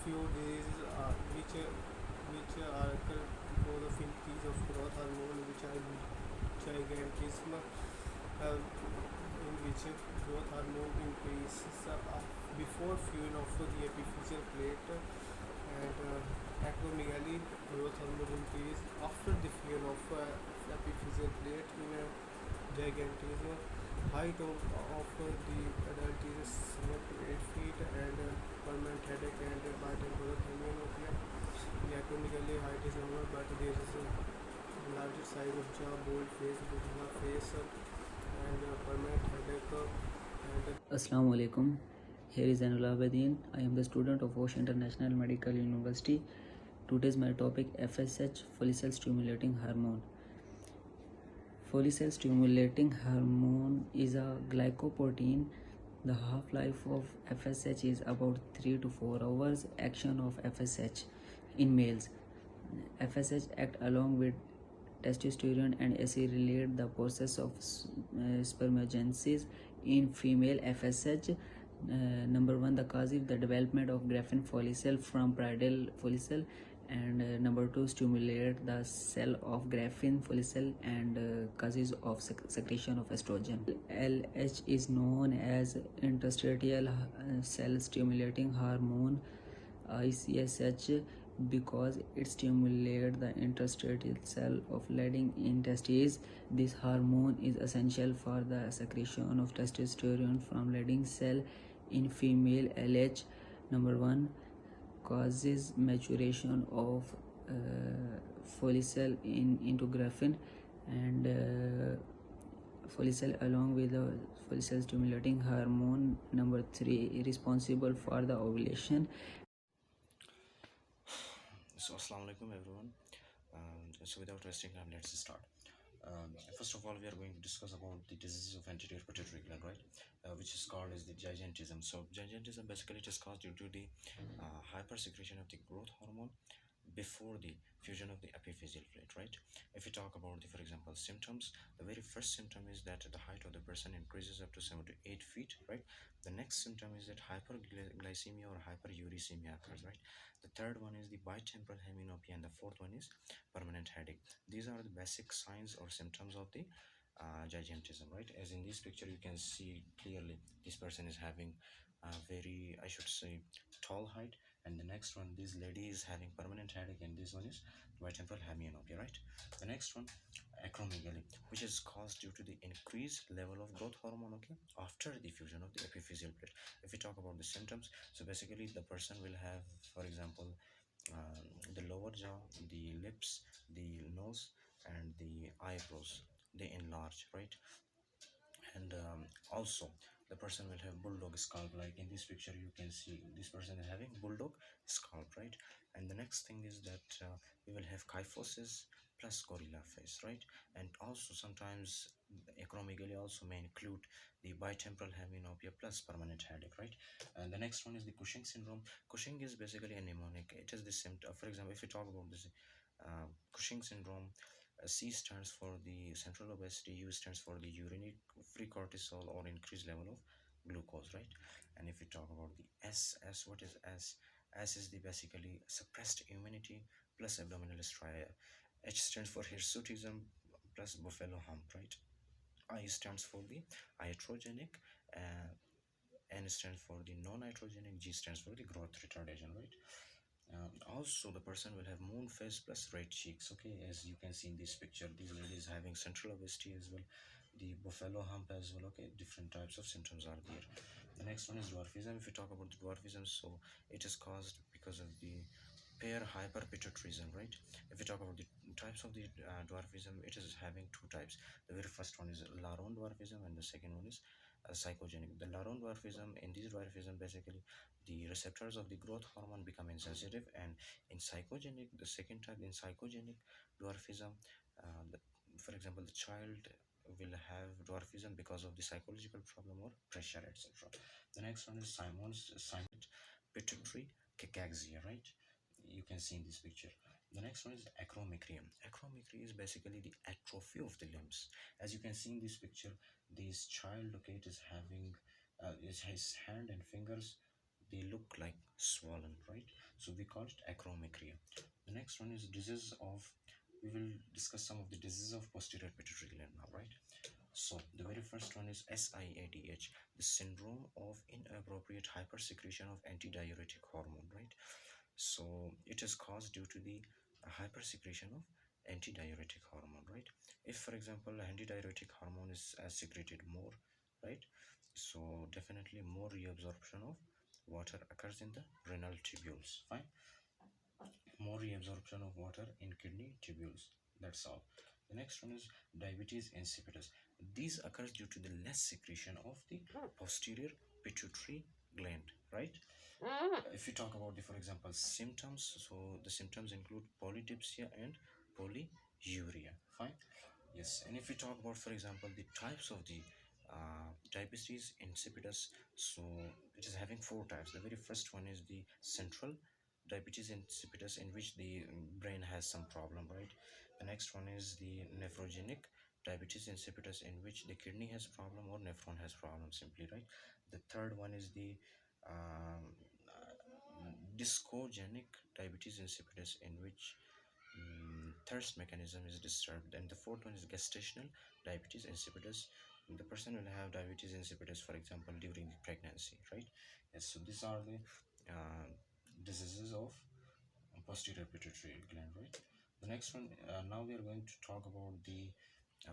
few diseases which are occur because of increase of growth hormone, which are gigantism, in which growth hormone increases before fusion of the epiphyseal plate, and acromegaly growth hormone increase after the fusion of epiphyseal plate in gigantism. Height of the adult is 7 to 8 feet, and permanent headache and bitemporal hemianopia. The acromegaly height is normal, but there is a larger size of jaw, bold face, bukla face, and permanent headache. Assalamu alaikum. Here is Anul Abedin. I am the student of Osh International Medical University. Today's my topic FSH, follicle stimulating hormone. Follicle stimulating hormone is a glycoprotein. The half-life of FSH is about 3 to 4 hours. Action of FSH in males. FSH act along with testosterone and accelerate the process of spermatogenesis in female. FSH number one, the causes the development of Graafian follicle from parietal follicle, and number two, stimulate the cell of Graafian follicle and causes of secretion of estrogen. LH is known as interstitial cell stimulating hormone, ICSH, because it stimulates the interstitial cell of leading in testes. This hormone is essential for the secretion of testosterone from leading cell in female. LH number one causes maturation of follicle into Graafian and follicle along with the follicle stimulating hormone. Number three, responsible for the ovulation. So assalamu alaikum everyone. So without wasting time, let's start. First of all, we are going to discuss about the disease of anterior pituitary gland, right, which is called as the gigantism. So gigantism basically it is caused due to the hypersecretion of the growth hormone before the fusion of the epiphyseal plate, right? If we talk about the, for example, symptoms, the very first symptom is that the height of the person increases up to 7 to 8 feet, right? The next symptom is that hyperglycemia or hyperuricemia occurs, right? The third one is the bitemporal hemianopia, and the fourth one is permanent headache. These are the basic signs or symptoms of the gigantism, right? As in this picture, you can see clearly this person is having a very, I should say, tall height, and the next one, this lady is having permanent headache, and this one is bitemporal hemianopia, right? The next one, acromegaly, which is caused due to the increased level of growth hormone, okay, after the fusion of the epiphyseal plate. If we talk about the symptoms, so basically the person will have, for example, the lower jaw, the lips, the nose, and the eyebrows, they enlarge, right? And also the person will have bulldog scalp, like in this picture you can see this person is having bulldog scalp, right? And the next thing is that we will have kyphosis plus gorilla face, right? And also sometimes acromegaly also may include the bitemporal hemianopia plus permanent headache, right? And the next one is the Cushing syndrome. Cushing is basically a mnemonic. It is the symptom. For example, if we talk about this Cushing syndrome, C stands for the central obesity, U stands for the urinary free cortisol or increased level of glucose, right? And if we talk about the S, what is S? S is the basically suppressed immunity plus abdominal striae. H stands for hirsutism plus buffalo hump, right? I stands for the iatrogenic, N stands for the non-iatrogenic, G stands for the growth retardation, right? Also the person will have moon face plus red cheeks, okay, as you can see in this picture. This lady is having central obesity as well, the buffalo hump as well, okay. Different types of symptoms are there. The next one is dwarfism. If you talk about the dwarfism, so it is caused because of the pair hyperpituitarism, right? If we talk about the types of the dwarfism, it is having two types. The very first one is Laron dwarfism, and the second one is psychogenic. The Laron dwarfism, in this dwarfism, basically the receptors of the growth hormone become insensitive, and in psychogenic, the second type, in psychogenic dwarfism, the, for example, the child will have dwarfism because of the psychological problem or pressure, etc. The next one is Simon's pituitary cachexia, right? You can see in this picture. The next one is acromegaly. Acromegaly is basically the atrophy of the limbs. As you can see in this picture, this child, okay, it is having his hand and fingers, they look like swollen, right? So we call it acromegaly. The next one is disease of, we will discuss some of the diseases of posterior pituitary gland now, right? So the very first one is SIADH, the syndrome of inappropriate hypersecretion of antidiuretic hormone, right? So it is caused due to the hypersecretion of antidiuretic hormone, right? If, for example, antidiuretic hormone is secreted more, right? So definitely more reabsorption of water occurs in the renal tubules, fine? More reabsorption of water in kidney tubules, that's all. The next one is diabetes insipidus. These occurs due to the less secretion of the posterior pituitary gland, right? If you talk about the, for example, symptoms, so the symptoms include polydipsia and polyuria, fine? Yes. And if we talk about, for example, the types of the diabetes insipidus, so it is having 4 types. The very first one is the central diabetes insipidus, in which the brain has some problem, right? The next one is the nephrogenic diabetes insipidus, in which the kidney has problem or nephron has problem simply, right? The third one is the discogenic diabetes insipidus, in which thirst mechanism is disturbed. And the fourth one is gestational diabetes insipidus. The person will have diabetes insipidus, for example, during the pregnancy, right? Yes, so these are the diseases of posterior pituitary gland, right? The next one, now we are going to talk about the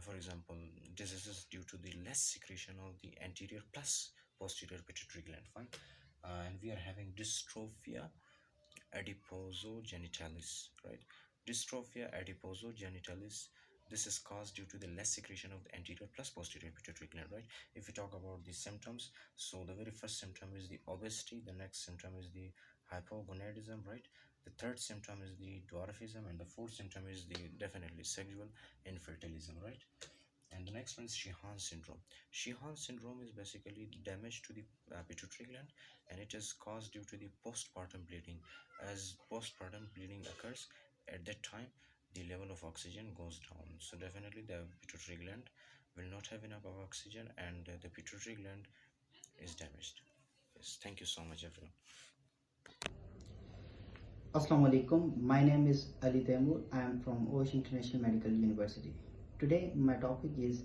for example, diseases due to the less secretion of the anterior plus posterior pituitary gland, fine? And we are having dystrophia adiposogenitalis, right? Dystrophia adiposogenitalis, this is caused due to the less secretion of the anterior plus posterior pituitary gland, right? If we talk about the symptoms, so the very first symptom is the obesity, the next symptom is the hypogonadism, right? The third symptom is the dwarfism, and the fourth symptom is the definitely sexual infertilism, right? And the next one is Sheehan syndrome. Sheehan syndrome is basically damage to the pituitary gland, and it is caused due to the postpartum bleeding. As postpartum bleeding occurs, at that time the level of oxygen goes down, so definitely the pituitary gland will not have enough of oxygen, and the pituitary gland is damaged. Yes, thank you so much everyone. Assalamu alaikum. My name is Ali Taimur. I am from Osh International Medical University. Today my topic is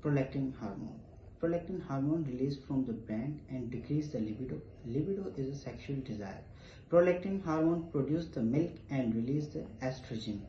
prolactin hormone. Prolactin hormone released from the brain and decrease the libido. Libido is a sexual desire. Prolactin hormone produce the milk and release the estrogen.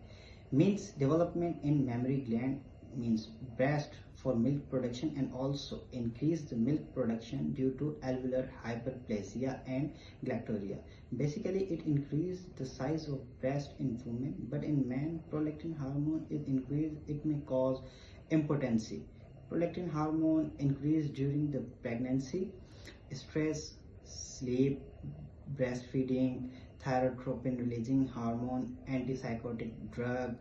Means development in mammary gland, means breast for milk production, and also increase the milk production due to alveolar hyperplasia and galactorrhea. Basically, it increases the size of breast in women, but in men, prolactin hormone is increased. It may cause impotency. Prolactin hormone increased during the pregnancy, stress, sleep, breastfeeding, thyrotropin releasing hormone, antipsychotic drug,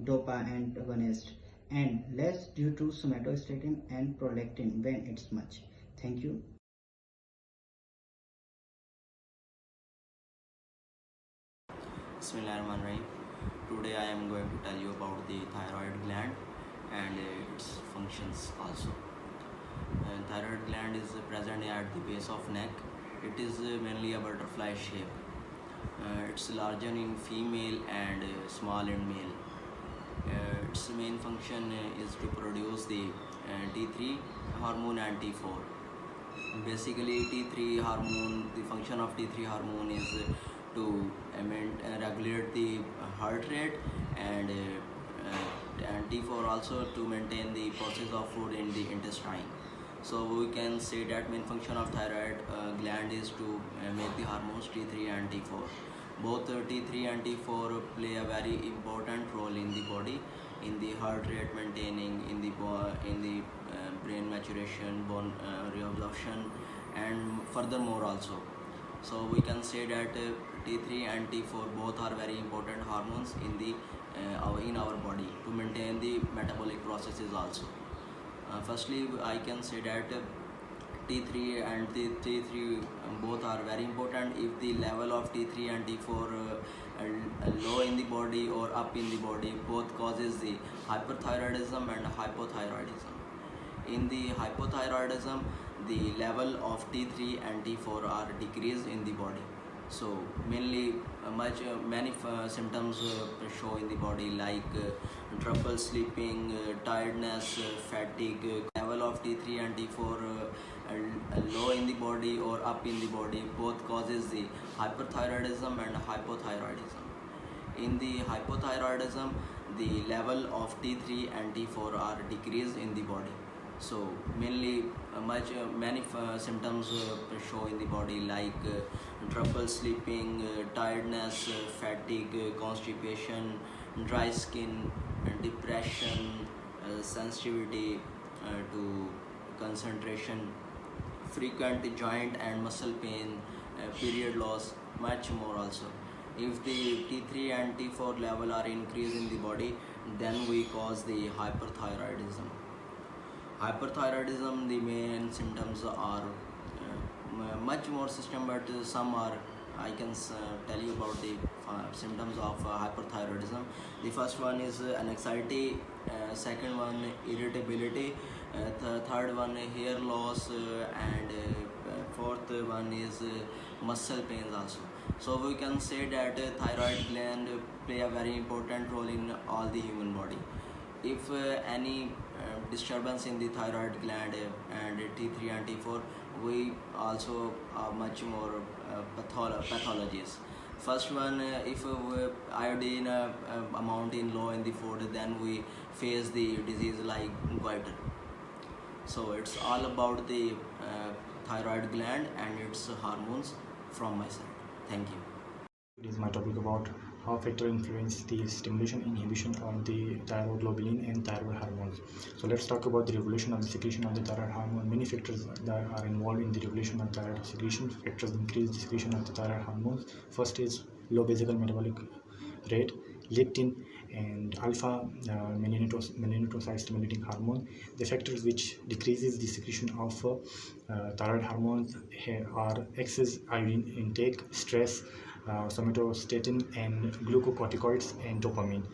dopa antagonist, and less due to somatostatin and prolactin when it's much. Thank you. Bismillahirrahmanirrahim. Today I am going to tell you about the thyroid gland and its functions also. Thyroid gland is present at the base of neck. It is mainly a butterfly shape. It's larger in female and small in male. Its main function is to produce the T3 hormone and T4. Basically, T3 hormone, the function of T3 hormone is to regulate the heart rate, and T4 also to maintain the process of food in the intestine. So we can say that main function of thyroid gland is to make the hormones T3 and T4. Both T3 and T4 play a very important role in the body, in the heart rate maintaining, in the brain maturation, bone reabsorption, and furthermore also. So we can say that T3 and T4 both are very important hormones in our body to maintain the metabolic processes also. Firstly, I can say that T3 and T3 both are very important. If the level of T3 and T4 low in the body or up in the body, both causes the hyperthyroidism and hypothyroidism. In the hypothyroidism, the level of T3 and T4 are decreased in the body. So mainly many symptoms show in the body like trouble sleeping, tiredness, fatigue. Level of T3 and T4 low in the body or up in the body, both causes the hyperthyroidism and hypothyroidism. In the hypothyroidism, the level of T3 and T4 are decreased in the body. So mainly many symptoms show in the body like trouble sleeping, tiredness, fatigue, constipation, dry skin, depression, sensitivity to concentration, frequent joint and muscle pain, period loss, much more also. If the T3 and T4 level are increased in the body, then we cause the hyperthyroidism. Hyperthyroidism, the main symptoms are much more system, but some are, I can tell you about the symptoms of hyperthyroidism. The first one is anxiety, second one irritability, third one hair loss, and fourth one is muscle pains also. So we can say that thyroid gland play a very important role in all the human body. If any disturbance in the thyroid gland and T3 and T4, we also are much more pathologies. First one, if iodine amount in low in the food, then we face the disease like goiter. So it's all about the thyroid gland and its hormones from my side. Thank you. It is my topic about how factors influence the stimulation inhibition of the thyroglobulin and thyroid hormones. So let's talk about the regulation of the secretion of the thyroid hormone. Many factors that are involved in the regulation of thyroid secretion. Factors increase the secretion of the thyroid hormones. First is low basal metabolic rate, leptin, and alpha melanocyte stimulating hormone. The factors which decreases the secretion of thyroid hormones are excess iodine intake, stress, somatostatin, and glucocorticoids, and dopamine.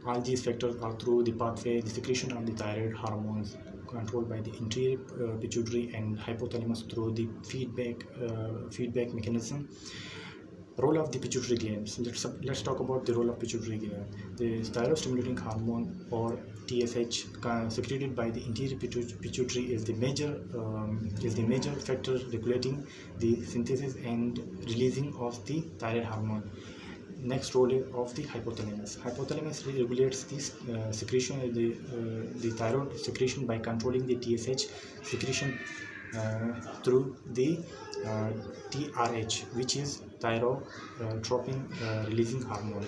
All these factors are through the pathway. The secretion of the thyroid hormones controlled by the anterior pituitary and hypothalamus through the feedback mechanism. Role of the pituitary glands. Let's talk about the role of pituitary gland. The thyroid stimulating hormone, or TSH, secreted by the anterior pituitary is the major factor regulating the synthesis and releasing of the thyroid hormone. Next role of the hypothalamus. Hypothalamus regulates this secretion, the thyroid secretion, by controlling the TSH secretion through the TRH, which is thyrotropin releasing hormone,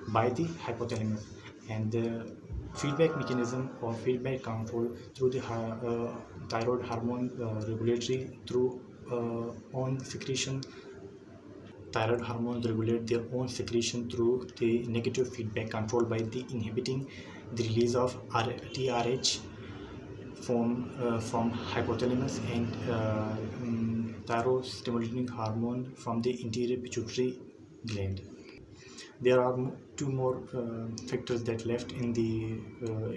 by the hypothalamus, and the feedback mechanism or feedback control through the thyroid hormone regulatory through own secretion. Thyroid hormones regulate their own secretion through the negative feedback control by the inhibiting the release of TRH from hypothalamus and thyroid stimulating hormone from the anterior pituitary gland. There are two more factors that left in the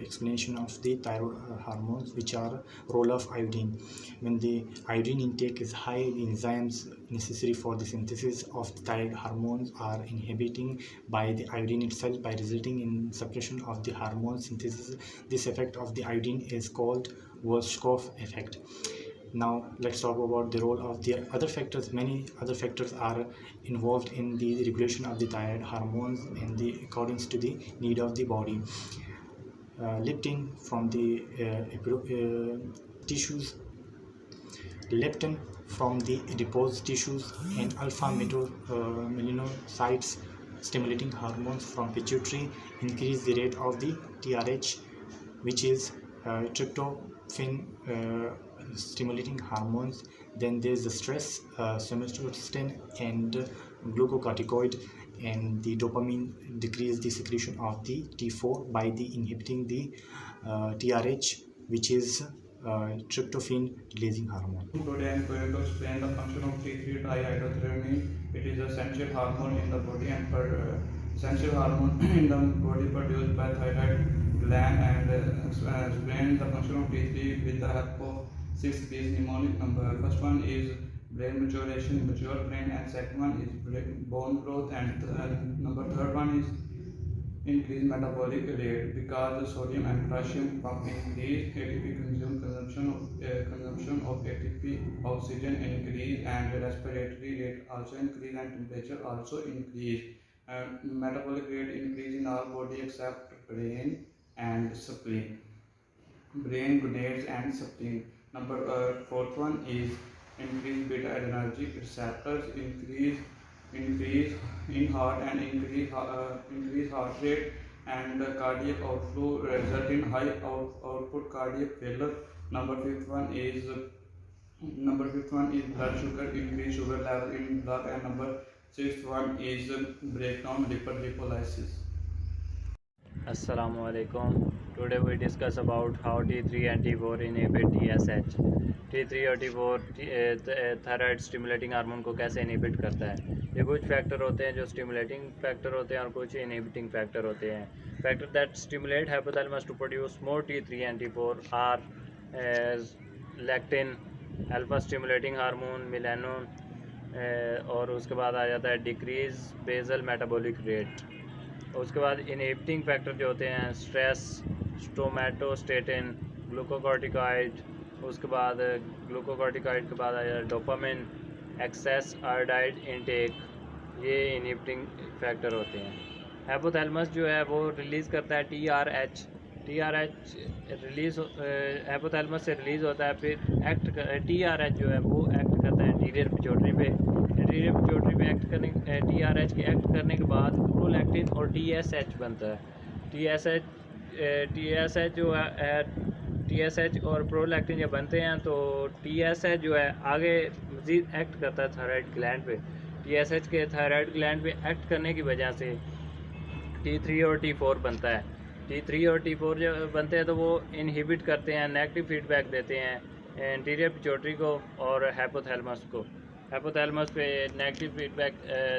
explanation of the thyroid hormones, which are role of iodine. When the iodine intake is high, the enzymes necessary for the synthesis of the thyroid hormones are inhibiting by the iodine itself, by resulting in suppression of the hormone synthesis. This effect of the iodine is called Wolff effect. Now let's talk about the role of the other factors. Many other factors are involved in the regulation of the thyroid hormones in the according to the need of the body. Leptin from the tissues, leptin from the adipose tissues, and alpha melanocytes stimulating hormones from pituitary increase the rate of the TRH, which is tryptophan stimulating hormones. Then there's the stress, somatostatin, and glucocorticoid, and the dopamine decrease the secretion of the T4 by the inhibiting the TRH, which is tryptophan releasing hormone. Today I am going to explain the function of T3 dihydrothioneine. It is an essential hormone in the body and essential hormone in the body produced by thyroid gland, and explain the function of T3 with the help of 6 base mnemonic number. First one is brain maturation, mature brain, and second one is bone growth, and third one is increased metabolic rate, because the sodium and potassium pump increase, ATP consumption of ATP, oxygen increase, and respiratory rate also increase, and temperature also increase. Metabolic rate increase in all body except brain and spleen. Brain, gonads, and spleen. Fourth one is increased beta adrenergic receptors, increase in heart, and increase heart rate, and cardiac outflow result in high output cardiac failure. Fifth one is blood sugar, increase sugar level in blood, and sixth one is breakdown lipid lipolysis. Assalamu alaikum. Today we discuss about how T3 and T4 inhibit TSH. T3 और T4 thyroid stimulating hormone को कैसे inhibit करता है? ये कुछ factor होते हैं जो स्टिमुलेटिंग फैक्टर होते हैं और कुछ इनहिबिटिंग फैक्टर होते हैं. Factor that stimulate hypothalamus to produce more T3 and T4 आर लैक्टिन, अल्फा स्टिमुलेटिंग हार्मोन, मिलानोन, और उसके बाद आ जाता है डिक्रीज बेसल मेटाबॉलिक रेट. उसके बाद इनहिबिटिंग फैक्टर जो होते हैं स्ट्रेस, स्टोमेटोस्टेटिन, ग्लूकोकॉर्टिकॉइड. उसके बाद ग्लूकोकॉर्टिकॉइड के बाद आ जाता है डोपामिन, एक्सेस आयोडाइड इनटेक. ये इनहिबिटिंग फैक्टर होते हैं. हाइपोथैलेमस जो है वो रिलीज़ करता है TRH रिलीज़ हाइपोथैलेमस से रिलीज़ होता है. फिर TRH जो है वो एक्ट करता है एंटीरियर पिट्यूटरी पे. एंटीरियर पिट्यूटरी पे एक्ट करने TRH के एक्ट करने के बाद प्रोलैक्टिन और TSH बनता है. TSH जो है TSH और प्रोलैक्टिन जब बनते हैं तो TSH जो है आगे मज़ीद एक्ट करता है थायराइड ग्लैंड पे. TSH के थायराइड ग्लैंड पे एक्ट करने की वजह से T3 और T4 बनता है. T3 और T4 जो बनते हैं तो वो इनहिबिट करते हैं, नेगेटिव फीडबैक देते हैं एंटीरियर पिट्यूटरी को और हाइपोथैलेमस को. हाइपोथैलेमस पे नेगेटिव फीडबैक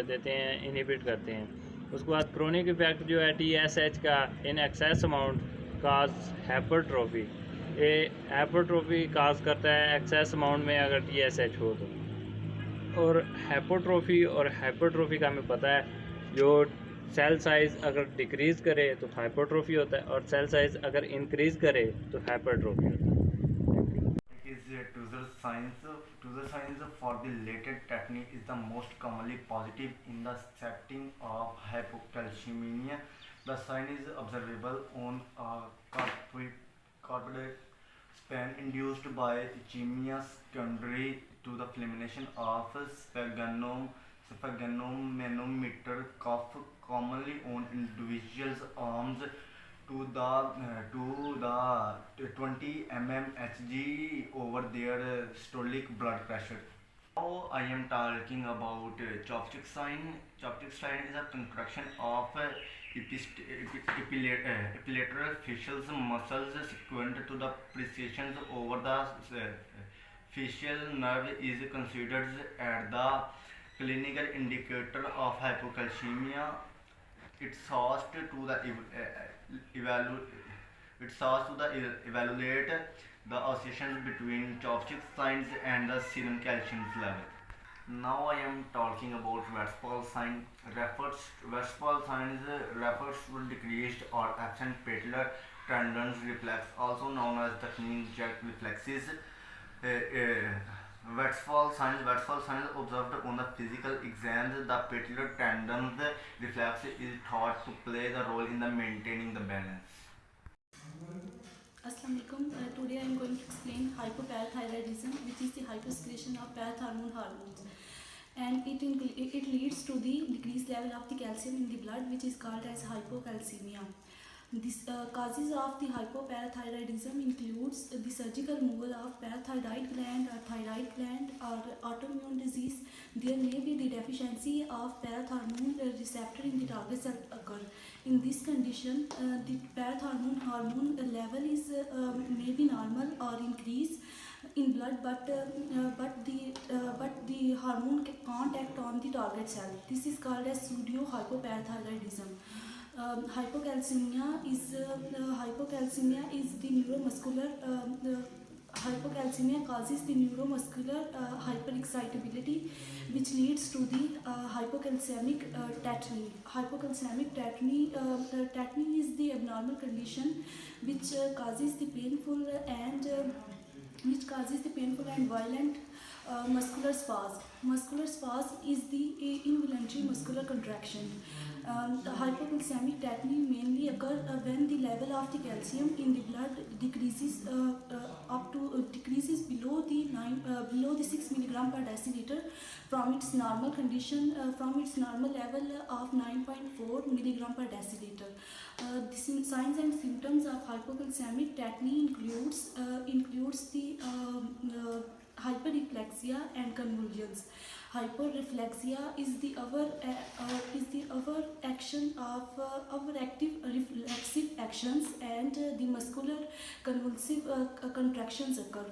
देते हैं, इनहिबिट करते हैं. उसके बाद क्रोनिक इफेक्ट जो है TSH का in excess amount cause hypertrophy. ये हाइपरट्रोफी काज करता है एक्सेस अमाउंट में अगर TSH हो तो. और हाइपरट्रोफी का हमें पता है जो सेल साइज़ अगर डिक्रीज़ करे तो हाइपरट्रोफी होता है और सेल साइज़ अगर इंक्रीज़ करे तो हाइपरट्रोफी होता है. It is Tudor signs. Tudor signs for the latent technique is the most commonly positive in the setting of hypocalcemia. The sign is observable on carbohydrate span induced by ischemia secondary to the inflammation of sphygmomanometer cough, commonly on individuals' arms to the 20 mmHg over their systolic blood pressure. Now I am talking about chopstick sign. Chopstick sign is a contraction of epilateral facial muscles sequent to the precessions over the facial nerve is considered as the clinical indicator of hypocalcemia. It serves to evaluate the associations between chopstick signs and the serum calcium level. Now I am talking about Westphal sign. Westphal signs refers to decreased or absent patellar tendons reflex, also known as the knee jerk reflexes. Westphal signs observed on the physical exams. The patellar tendons reflex is thought to play the role in the maintaining the balance. Assalamualaikum. Today I am going to explain hypoparathyroidism, which is the hypersecretion of parathyroid hormones, and it leads to the decreased level of the calcium in the blood, which is called as hypocalcemia. This causes of the hypoparathyroidism includes the surgical removal of parathyroid gland or autoimmune disease. There may be the deficiency of parathormone receptor in the target cell occur. In this condition, the parathormone hormone level is may be normal or increase in blood, but the hormone can't act on the target cell. This is called as pseudo hypoparathyroidism. Hypocalcemia is the neuromuscular hypocalcemia causes the neuromuscular hyperexcitability, which leads to the hypocalcemic tetany. Hypocalcemic tetany is the abnormal condition which causes the painful and violent muscular spasm. Muscular spasm is the involuntary muscular contraction. The hypocalcemic tetany mainly occur when the level of the calcium in the blood decreases below the 6 milligram per deciliter from its normal level of 9.4 milligram per deciliter. The signs and symptoms of hypocalcemic tetany includes the hyperreflexia and convulsions. Hyperreflexia is the overaction of overactive reflexive actions, and the muscular convulsive contractions occur.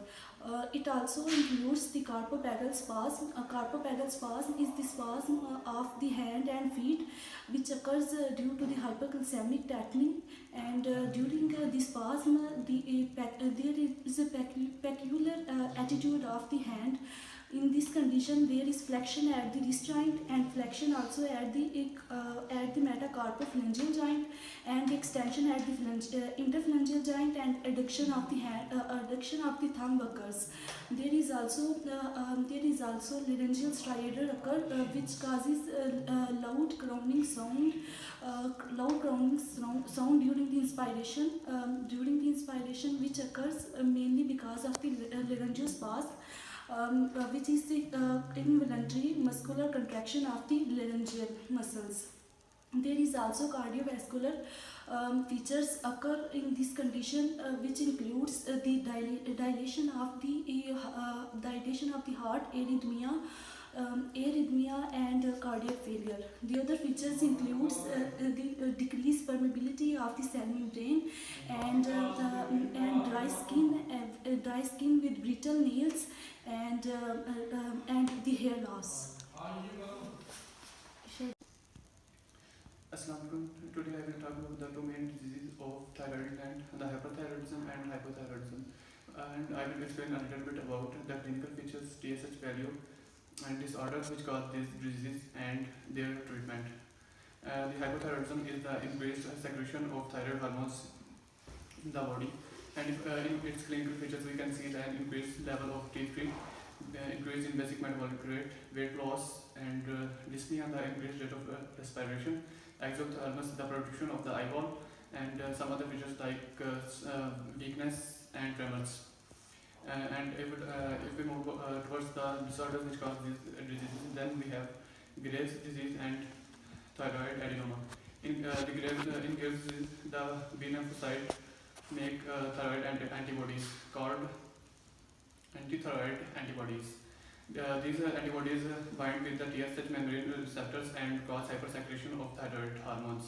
It also includes the carpopedal spasm. Carpopedal spasm is the spasm of the hand and feet, which occurs due to the hypercalcemic tetany, and during the spasm, there is a peculiar attitude of the hand. In this condition, there is flexion at the wrist joint and flexion also at the metacarpophalangeal joint, and extension at the interphalangeal joint, and adduction of the thumb occurs. There is also laryngeal striator occur, which causes loud crowning sound during the inspiration, which occurs mainly because of the laryngeal spasm, which is the involuntary muscular contraction of the laryngeal muscles. There is also cardiovascular features occur in this condition, which includes the dilation of the heart, arrhythmia and cardiac failure. The other features includes the decreased permeability of the cell membrane and dry skin with brittle nails and the hair loss. Assalamualaikum. Today I will talk about the two main diseases of thyroid gland, the hyperthyroidism and hypothyroidism, and I will explain a little bit about the clinical features, TSH value, and disorders which cause these diseases and their treatment. The hypothyroidism is the increased secretion of thyroid hormones in the body, and in its clinical features we can see an increased level of T3, increase in basic metabolic rate, weight loss, and dyspnea, the increased rate of respiration, exophthalmos, the protrusion of the eyeball, and some other features like weakness and tremors. And if we move towards the disorders which cause these diseases, then we have Graves' disease and thyroid adenoma. In Graves' disease, the B lymphocyte make thyroid antibodies called antithyroid antibodies. These antibodies bind with the TSH membrane receptors and cause hypersecretion of thyroid hormones.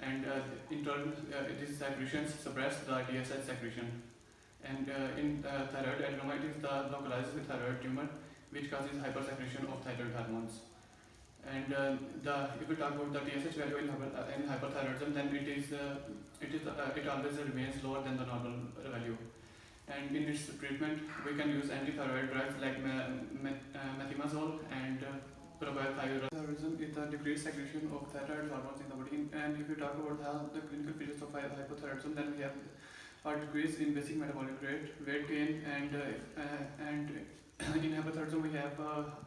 And in turn, these secretions suppress the TSH secretion. And in thyroid adenoma, it is the localized thyroid tumor which causes hypersecretion of thyroid hormones. And if we talk about the TSH value in hyperthyroidism, then it always remains lower than the normal value. And in its treatment, we can use antithyroid drugs like methimazole and propylthyroid. Thyroidism is the decreased secretion of thyroid hormones in the body. And if you talk about the clinical features of hypothyroidism, then we have a decrease in basic metabolic rate, weight gain, and in hypothyroidism we have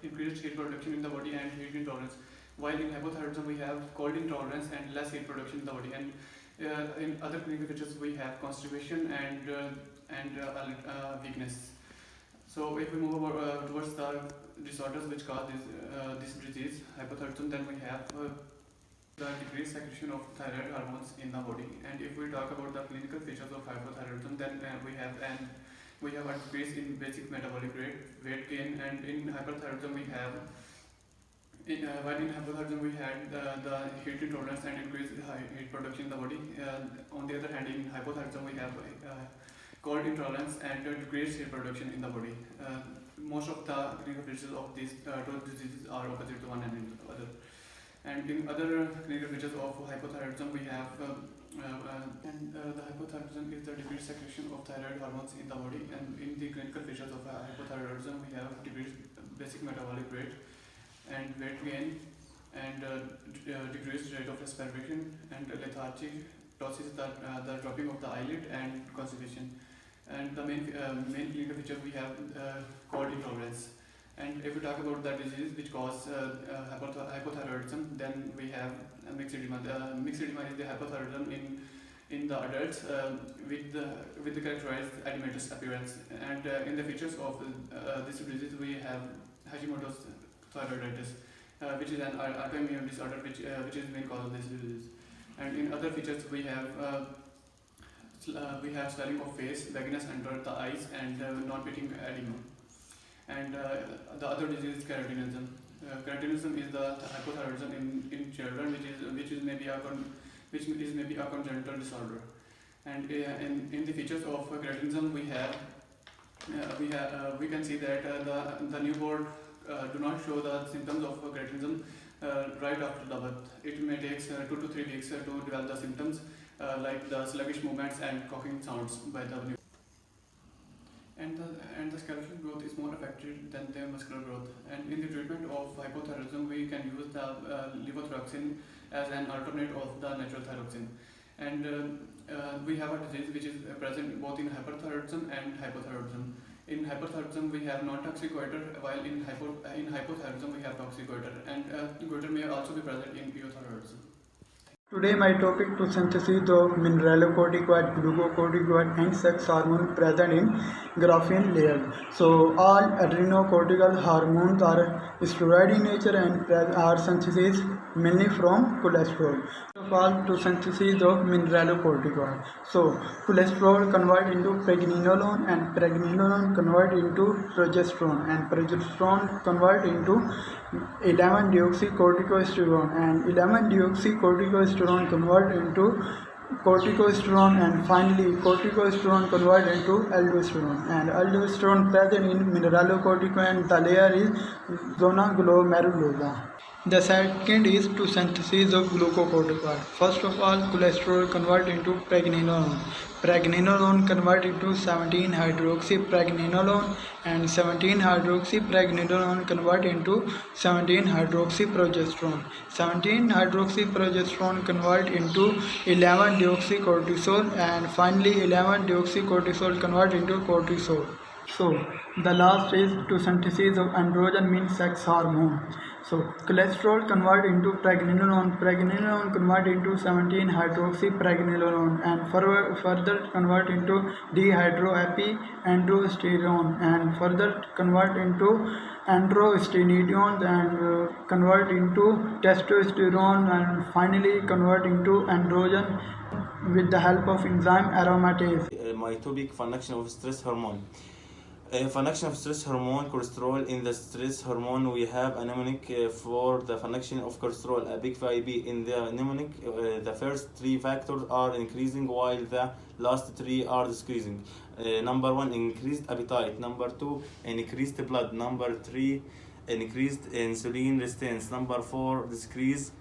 increased heat production in the body and heat intolerance. While in hypothyroidism we have cold intolerance and less heat production in the body. And in other clinical features we have constipation and weakness. So if we move towards the disorders which cause this disease, hypothyroidism, then we have The decreased secretion of thyroid hormones in the body. And if we talk about the clinical features of hypothyroidism, then we have a decrease in basic metabolic rate, weight gain, and in hyperthyroidism we have while in hypothyroidism we had the heat intolerance and increased heat production in the body. On the other hand, in hypothyroidism we have cold intolerance and decreased heat production in the body. Most of the clinical features of these two diseases are opposite to one and other. And in other clinical features of hypothyroidism, we have the hypothyroidism is the decreased secretion of thyroid hormones in the body. And in the clinical features of hypothyroidism, we have decreased basic metabolic rate and weight gain and decreased rate of respiration and lethargy, ptosis, the dropping of the eyelid, and constipation. And the main clinical feature we have cold intolerance. And if we talk about the disease which cause hypothyroidism, then we have mixed edema. Mixed edema is the hypothyroidism in the adults with the characterized edematous appearance. And in the features of this disease, we have Hashimoto's thyroiditis, which is an autoimmune disorder which is the main cause of this disease. And in other features, we have swelling of face, vagus under the eyes, and non-pitting edema. And the other disease is keratinism. Keratinism is the hypothyroidism in children, which is maybe a congenital disorder. And in the features of keratinism, we can see that the newborn do not show the symptoms of keratinism right after the birth. It may take 2 to 3 weeks to develop the symptoms like the sluggish movements and coughing sounds by the newborn. And the skeletal growth is more affected than the muscular growth. And in the treatment of hypothyroidism, we can use the levothyroxine as an alternate of the natural thyroxine. And we have a disease which is present both in hyperthyroidism and hypothyroidism. In hyperthyroidism, we have non-toxic goiter, while in hypothyroidism, we have toxic goiter. And goiter may also be present in euthyroidism. Today my topic to synthesis of mineralocorticoid, glucocorticoid and sex hormone present in graphene layer. So all adrenocortical hormones are steroid in nature and are synthesized mainly from cholesterol. First of all, to synthesis of mineralocorticoid. So cholesterol convert into pregnenolone and pregnenolone convert into progesterone and progesterone convert into 11-deoxycorticosterone and 11-deoxycorticosterone convert into corticosterone and finally corticosterone convert into aldosterone and aldosterone present in mineralocorticoid and the layer is zona glomerulosa. The second is to synthesis of glucocorticoid. First of all, cholesterol convert into pregnenolone. Pregnenolone convert into 17-hydroxypregnenolone and 17-hydroxypregnenolone convert into 17-hydroxyprogesterone. 17-hydroxyprogesterone convert into 11-deoxycortisol and finally 11-deoxycortisol convert into cortisol. So the last is to synthesis of androgen means sex hormone. So cholesterol convert into pregnenolone, pregnenolone convert into 17-hydroxypregnenolone and further convert into dehydroepiandrosterone and further convert into androstenedione and convert into testosterone and finally convert into androgen with the help of enzyme aromatase. My topic, function of stress hormone. Function of stress hormone, cholesterol. In the stress hormone, we have a mnemonic for the function of cholesterol, a big FIB. In the mnemonic, the first 3 factors are increasing while the last 3 are decreasing. Number 1, increased appetite. Number 2, increased blood. Number 3, increased insulin resistance. Number 4, decreased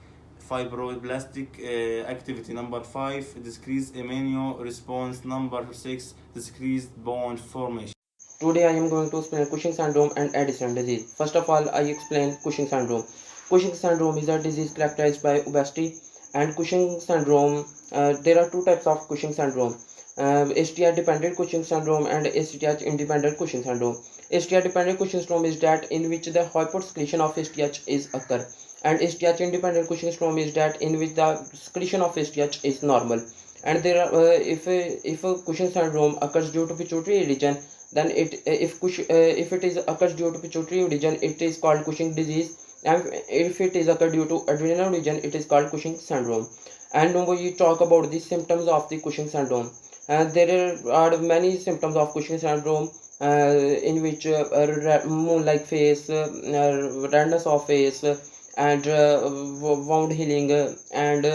fibroblastic activity. Number 5, decreased immune response. Number 6, decreased bone formation. Today I am going to explain Cushing syndrome and Addison disease. First of all, I explain Cushing syndrome. Cushing syndrome is a disease characterized by obesity. And Cushing syndrome, there are 2 types of Cushing syndrome. STI dependent Cushing syndrome and STH independent Cushing syndrome. STI dependent Cushing syndrome is that in which the hypersecretion of STH is occur. And STH independent Cushing syndrome is that in which the secretion of STH is normal. And there are if a Cushing syndrome occurs due to pituitary region, then if it is occurs due to pituitary region, it is called Cushing disease. and if it is occurred due to adrenal region, it is called Cushing syndrome. And now we talk about the symptoms of the Cushing syndrome. There are many symptoms of Cushing syndrome, in which moon-like face, redness of face, and wound healing, and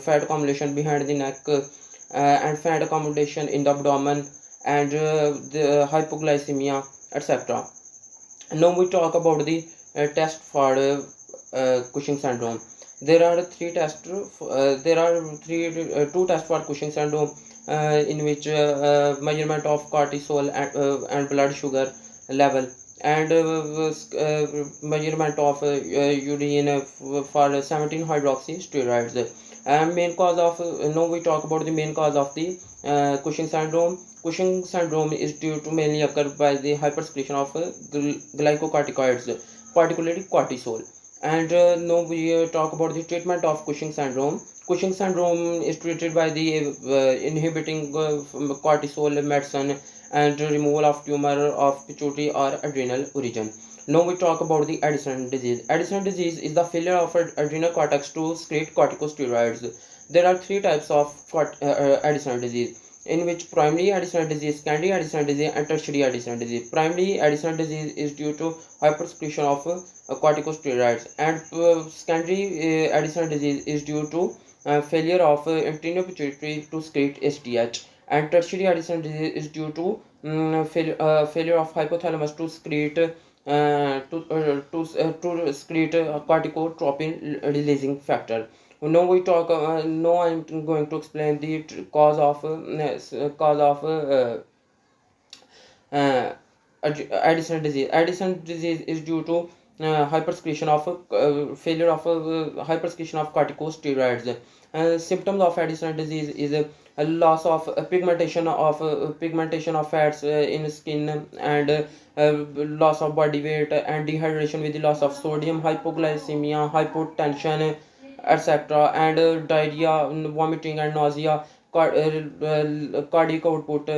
fat accumulation behind the neck, and fat accumulation in the abdomen, and the hypoglycemia, etc. Now we talk about the test for Cushing syndrome. There are two tests for Cushing syndrome, in which measurement of cortisol and blood sugar level, and measurement of urine for 17 hydroxysteroids. And main cause of now we talk about the main cause of the Cushing syndrome. Cushing syndrome is due to mainly occur by the hypersecretion of glycocorticoids, particularly cortisol. And now we talk about the treatment of Cushing syndrome. Cushing syndrome is treated by the inhibiting cortisol medicine and removal of tumor of pituitary or adrenal origin. Now we talk about the Addison disease. Addison disease is the failure of adrenal cortex to secrete corticosteroids. There are three types of Addison disease, in which primary Addison disease, secondary Addison disease, and tertiary Addison disease. Primary Addison disease is due to hypersecretion of corticosteroids, and secondary Addison disease is due to failure of anterior pituitary to secrete STH, and tertiary Addison disease is due to failure of hypothalamus to secrete to secrete corticotropin releasing factor. Now we talk. Now I'm going to explain the cause of Addison disease. Addison disease is due to hypersecretion of failure of hypersecretion of corticosteroids. Symptoms of Addison disease is a loss of pigmentation of fats in skin, and loss of body weight, and dehydration with the loss of sodium, hypoglycemia, hypotension, etc., and diarrhea, vomiting, and nausea, cardiac output,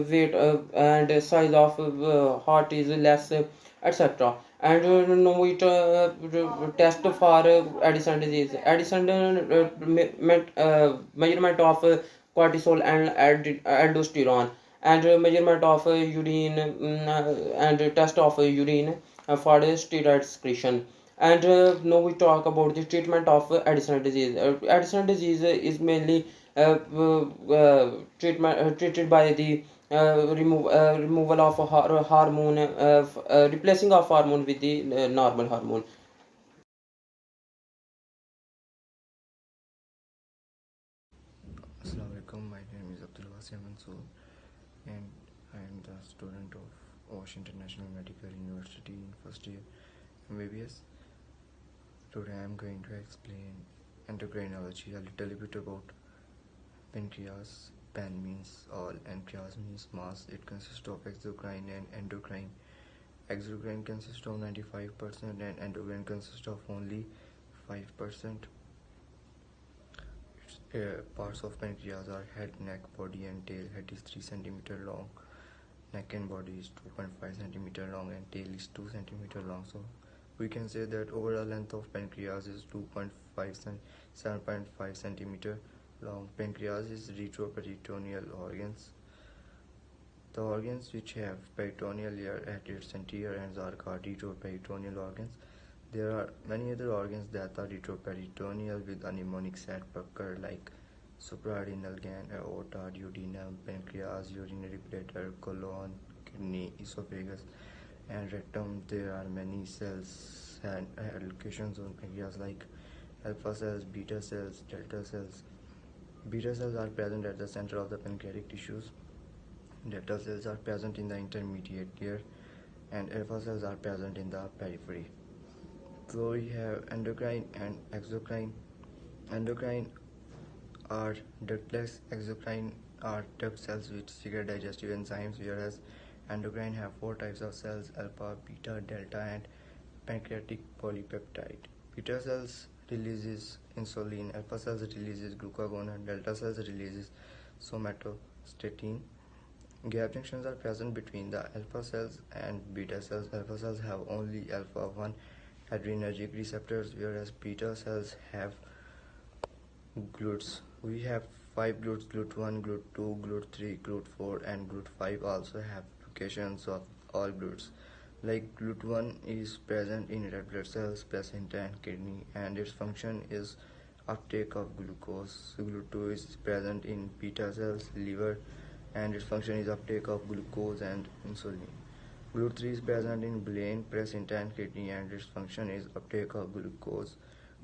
weight, and size of heart is less, etc. And now we test for Addison disease. Addison measurement of cortisol and aldosterone, and measurement of urine, and test of urine for steroid secretion. And now we talk about the treatment of Addison disease. Addison disease is mainly treated by the removal of a hormone, replacing of hormone with the normal hormone. Assalamualaikum, my name is Abdul Wasim Mansoor, and I am the student of Osh International Medical University in first year MBBS. Today I am going to explain endocrinology, a little bit about pancreas. Pan means all, and Chias means mass. It consists of exocrine and endocrine. Exocrine consists of 95% and endocrine consists of only 5%. Parts of pancreas are head, neck, body, and tail. Head is 3 cm long, neck and body is 2.5 cm long, and tail is 2 cm long. So we can say that overall length of pancreas is 7.5 cm long. Pancreas is retroperitoneal organs. The organs which have peritoneal layer at its anterior ends are called retroperitoneal organs. There are many other organs that are retroperitoneal with a mnemonic set pucker, like suprarenal gland, aorta, duodenum, pancreas, urinary bladder, colon, kidney, esophagus, and rectum. There are many cells and locations on pancreas, like alpha cells, beta cells, delta cells. Beta cells are present at the center of the pancreatic tissues. Delta cells are present in the intermediate layer, and alpha cells are present in the periphery. So we have endocrine and exocrine. Endocrine are ductless, exocrine are duct cells which secrete digestive enzymes, whereas endocrine have 4 types of cells: alpha, beta, delta, and pancreatic polypeptide. Beta cells releases insulin, alpha cells releases glucagon, and delta cells releases somatostatin. Gap junctions are present between the alpha cells and beta cells. Alpha cells have only alpha 1 adrenergic receptors, whereas beta cells have GLUTs. We have 5 GLUTs: GLUT1, GLUT2, GLUT3, GLUT4, and GLUT5 also have locations of all GLUTs. Like GLUT1 is present in red blood cells, placenta, and kidney, and its function is uptake of glucose. GLUT2 is present in beta cells, liver, and its function is uptake of glucose and insulin. GLUT3 is present in brain, placenta, and kidney, and its function is uptake of glucose.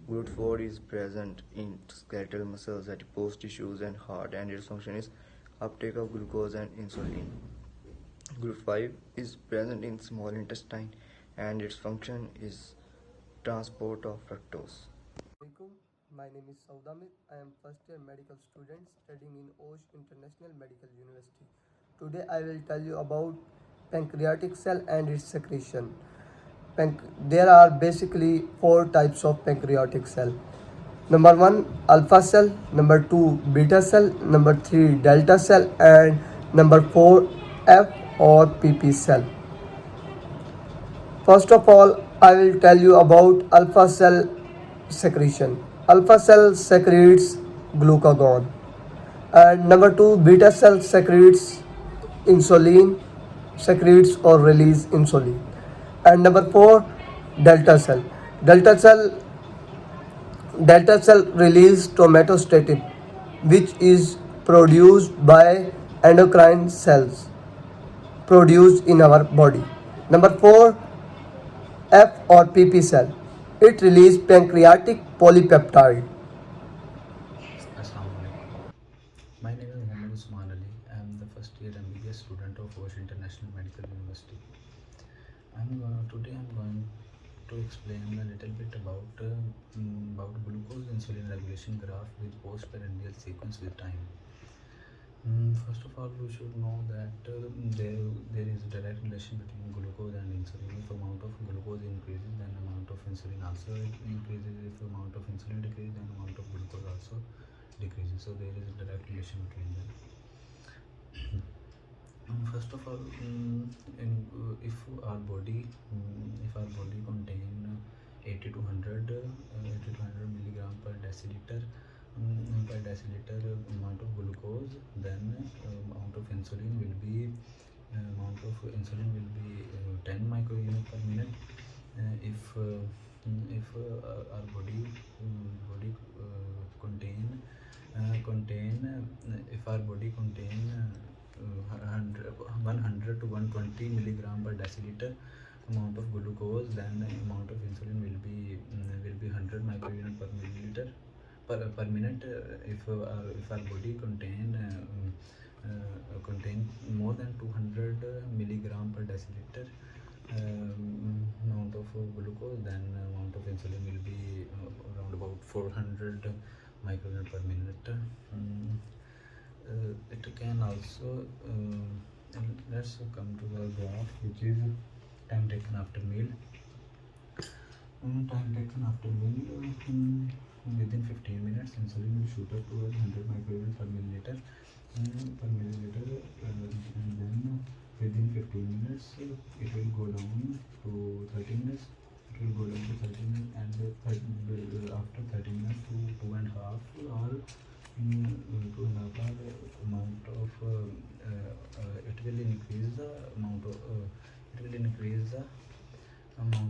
GLUT4 is present in skeletal muscles, adipose tissues, and heart, and its function is uptake of glucose and insulin. GLUT5 is present in small intestine, and its function is transport of fructose. Assalamualaikum. My name is Saudamit. I am first year medical student studying in Osh International Medical University. Today I will tell you about pancreatic cell and its secretion. There are basically 4 types of pancreatic cell. Number 1, alpha cell. Number 2, beta cell. Number 3, delta cell. And number 4, F or PP cell. First of all, I will tell you about alpha cell secretion. Alpha cell secretes glucagon. And number 2, beta cell secretes insulin, secretes or release insulin. And number 4, delta cell. Delta cell release somatostatin, which is produced by endocrine cells produced in our body. Number 4, F or PP cell. It releases pancreatic polypeptide. Assalamualaikum. My name is Mohammed Usman Ali. I am the first year MBBS student of Osh International Medical University. Today I'm going to explain a little bit about glucose insulin regulation graph with postprandial sequence with time. First of all, we should know that there is a direct relation between glucose and insulin. If amount of glucose increases, then amount of insulin also increases. If amount of insulin decreases, then amount of glucose also decreases. So there is a direct relation between them. First of all, if our body contain 80 to 100 milligram per deciliter amount of glucose, then amount of insulin will be 10 microunit per minute. If our body contain 100 to 120 milligram per deciliter amount of glucose, then the amount of insulin will be 100 microunit per milliliter per minute. If our body contain more than 200 milligram per deciliter amount of glucose, then amount of insulin will be around about 400 microunit per minute. It can also let's come to the graph, which is time taken after meal. Time taken after meal, within 15 minutes insulin will shoot up to 100 microunit per milliliter, and then within 15 minutes it will go down to 30 minutes. It will go down to 30 minutes, and after 30 minutes to 2.5 hour amount of it will increase the amount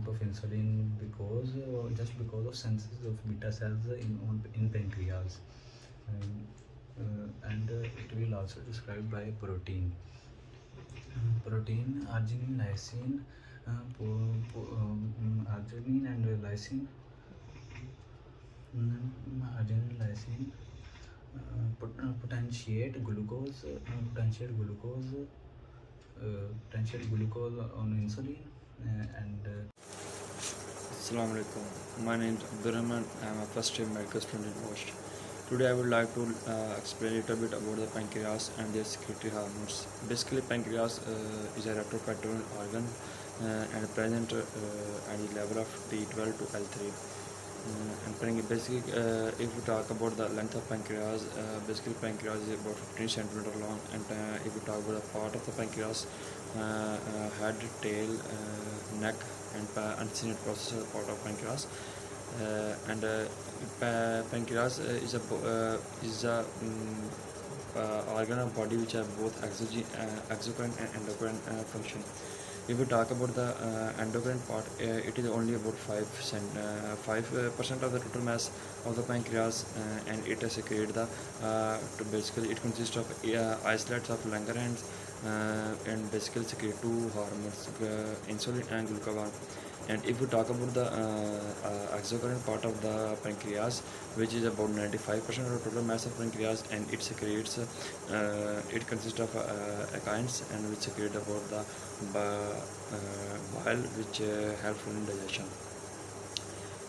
of insulin because just because of synthesis of beta cells in pancreas, and it will also described by protein, arginine, lysine, arginine and lysine. Potentiate glucose on insulin and Assalamu alaikum. My name is Abdurrahman. I am a first year medical student in Osh. Today I would like to explain a little bit about the pancreas and their secretory hormones. Basically, pancreas is a retroperitoneal organ and present at the level of T12 to L3. Basically, if we talk about the length of pancreas, basically pancreas is about 15 centimeter long, and if we talk about the part of the pancreas, head, tail, neck, and unseen process is a part of pancreas. Pancreas is a organ of body which have both exocrine and endocrine function. If we talk about the endocrine part, it is only about 5% of the total mass of the pancreas, and it secretes the basically it consists of isolates of Langerhans and basically secrete two hormones, insulin and glucagon. And if we talk about the exocrine part of the pancreas, which is about 95% of the total mass of pancreas, and it secretes it consists of acheins, and which secrete about the bile, which helpful in digestion.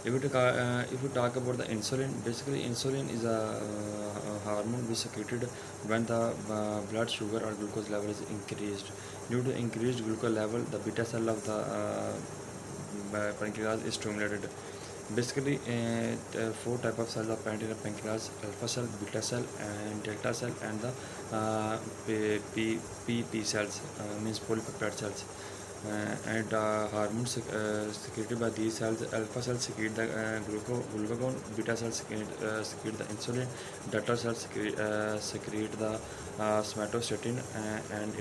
If we talk about the insulin, basically insulin is a hormone which secreted when the blood sugar or glucose level is increased. Due to increased glucose level, the beta cell of the pancreas is stimulated. Basically, four types of cells are present in the pancreas: alpha cell, beta cell, and delta cell, and the PP cells, means polypeptide cells. And hormones secreted by these cells: alpha cells secrete the glucagon, beta cells secrete the insulin, delta cells secrete the somatostatin, and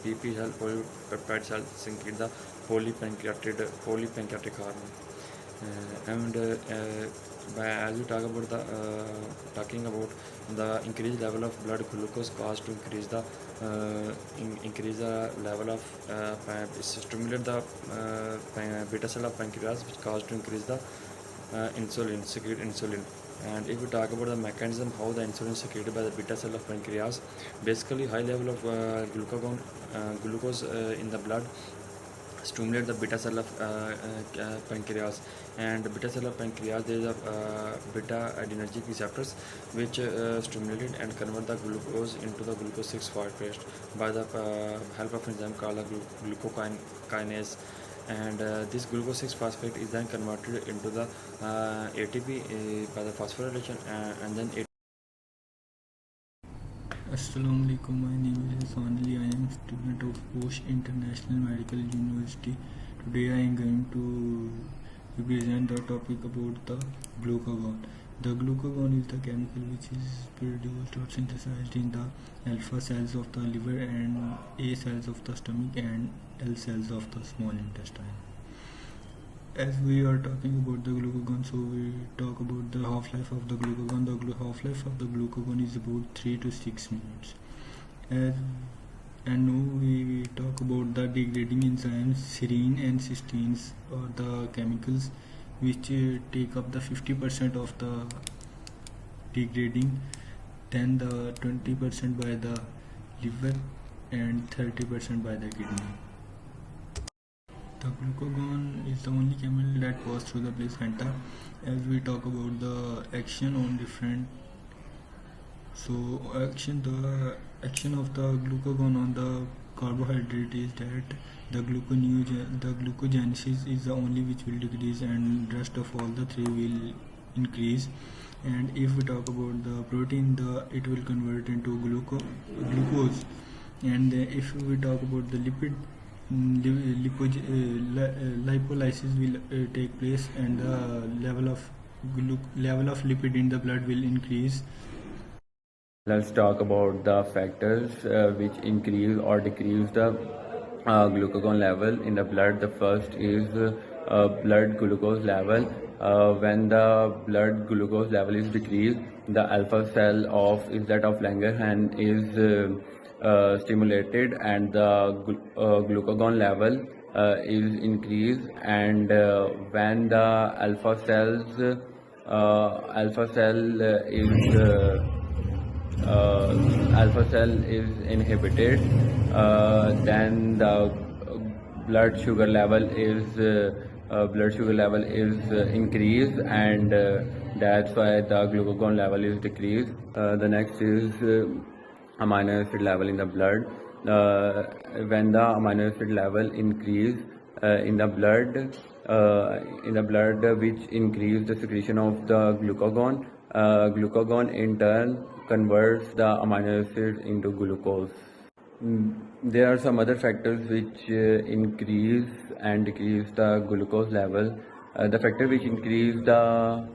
PP cell, polypeptide cells secrete the polypancreatic hormone. As we talking about the increased level of blood glucose caused to increase the level of stimulate the beta cell of pancreas, which caused to increase the secrete insulin. And if we talk about the mechanism how the insulin is secreted by the beta cell of pancreas, basically high level of glucose in the blood stimulate the beta cell of pancreas, and the beta cell of pancreas, there is a beta adrenergic receptors which stimulate and convert the glucose into the glucose 6-phosphate by the help of enzyme called the glucokinase. And this glucose 6-phosphate is then converted into the ATP by the phosphorylation, and then Assalamu alaikum, my name is Hassan Ali. I am a student of Osh International Medical University. Today I am going to present the topic about the glucagon. The glucagon is the chemical which is produced or synthesized in the alpha cells of the liver and A cells of the stomach and L cells of the small intestine. As we are talking about the glucagon, so we talk about the half-life of the glucagon. The half-life of the glucagon is about 3 to 6 minutes. And now we talk about the degrading enzymes. Serine and cysteines are the chemicals which take up the 50% of the degrading, then the 20% by the liver and 30% by the kidney. The glucagon is the only chemical that passes through the placenta. As we talk about the action on different, the action of the glucagon on the carbohydrate is that the glucogenesis is the only which will decrease, and rest of all the three will increase. And if we talk about the protein, it will convert into glucose. And if we talk about the lipid, lipolysis will take place, and the level of lipid in the blood will increase. Let's talk about the factors which increase or decrease the glucagon level in the blood. The first is blood glucose level. When the blood glucose level is decreased, the alpha cell of Langerhans is stimulated, and the glucagon level is increased. And when the alpha cell is inhibited, then the blood sugar level is increased, and that's why the glucagon level is decreased. The next is amino acid level in the blood. When the amino acid level increase in the blood, which increase the secretion of the glucagon. Glucagon in turn converts the amino acid into glucose. There are some other factors which increase and decrease the glucose level. The factor which increase the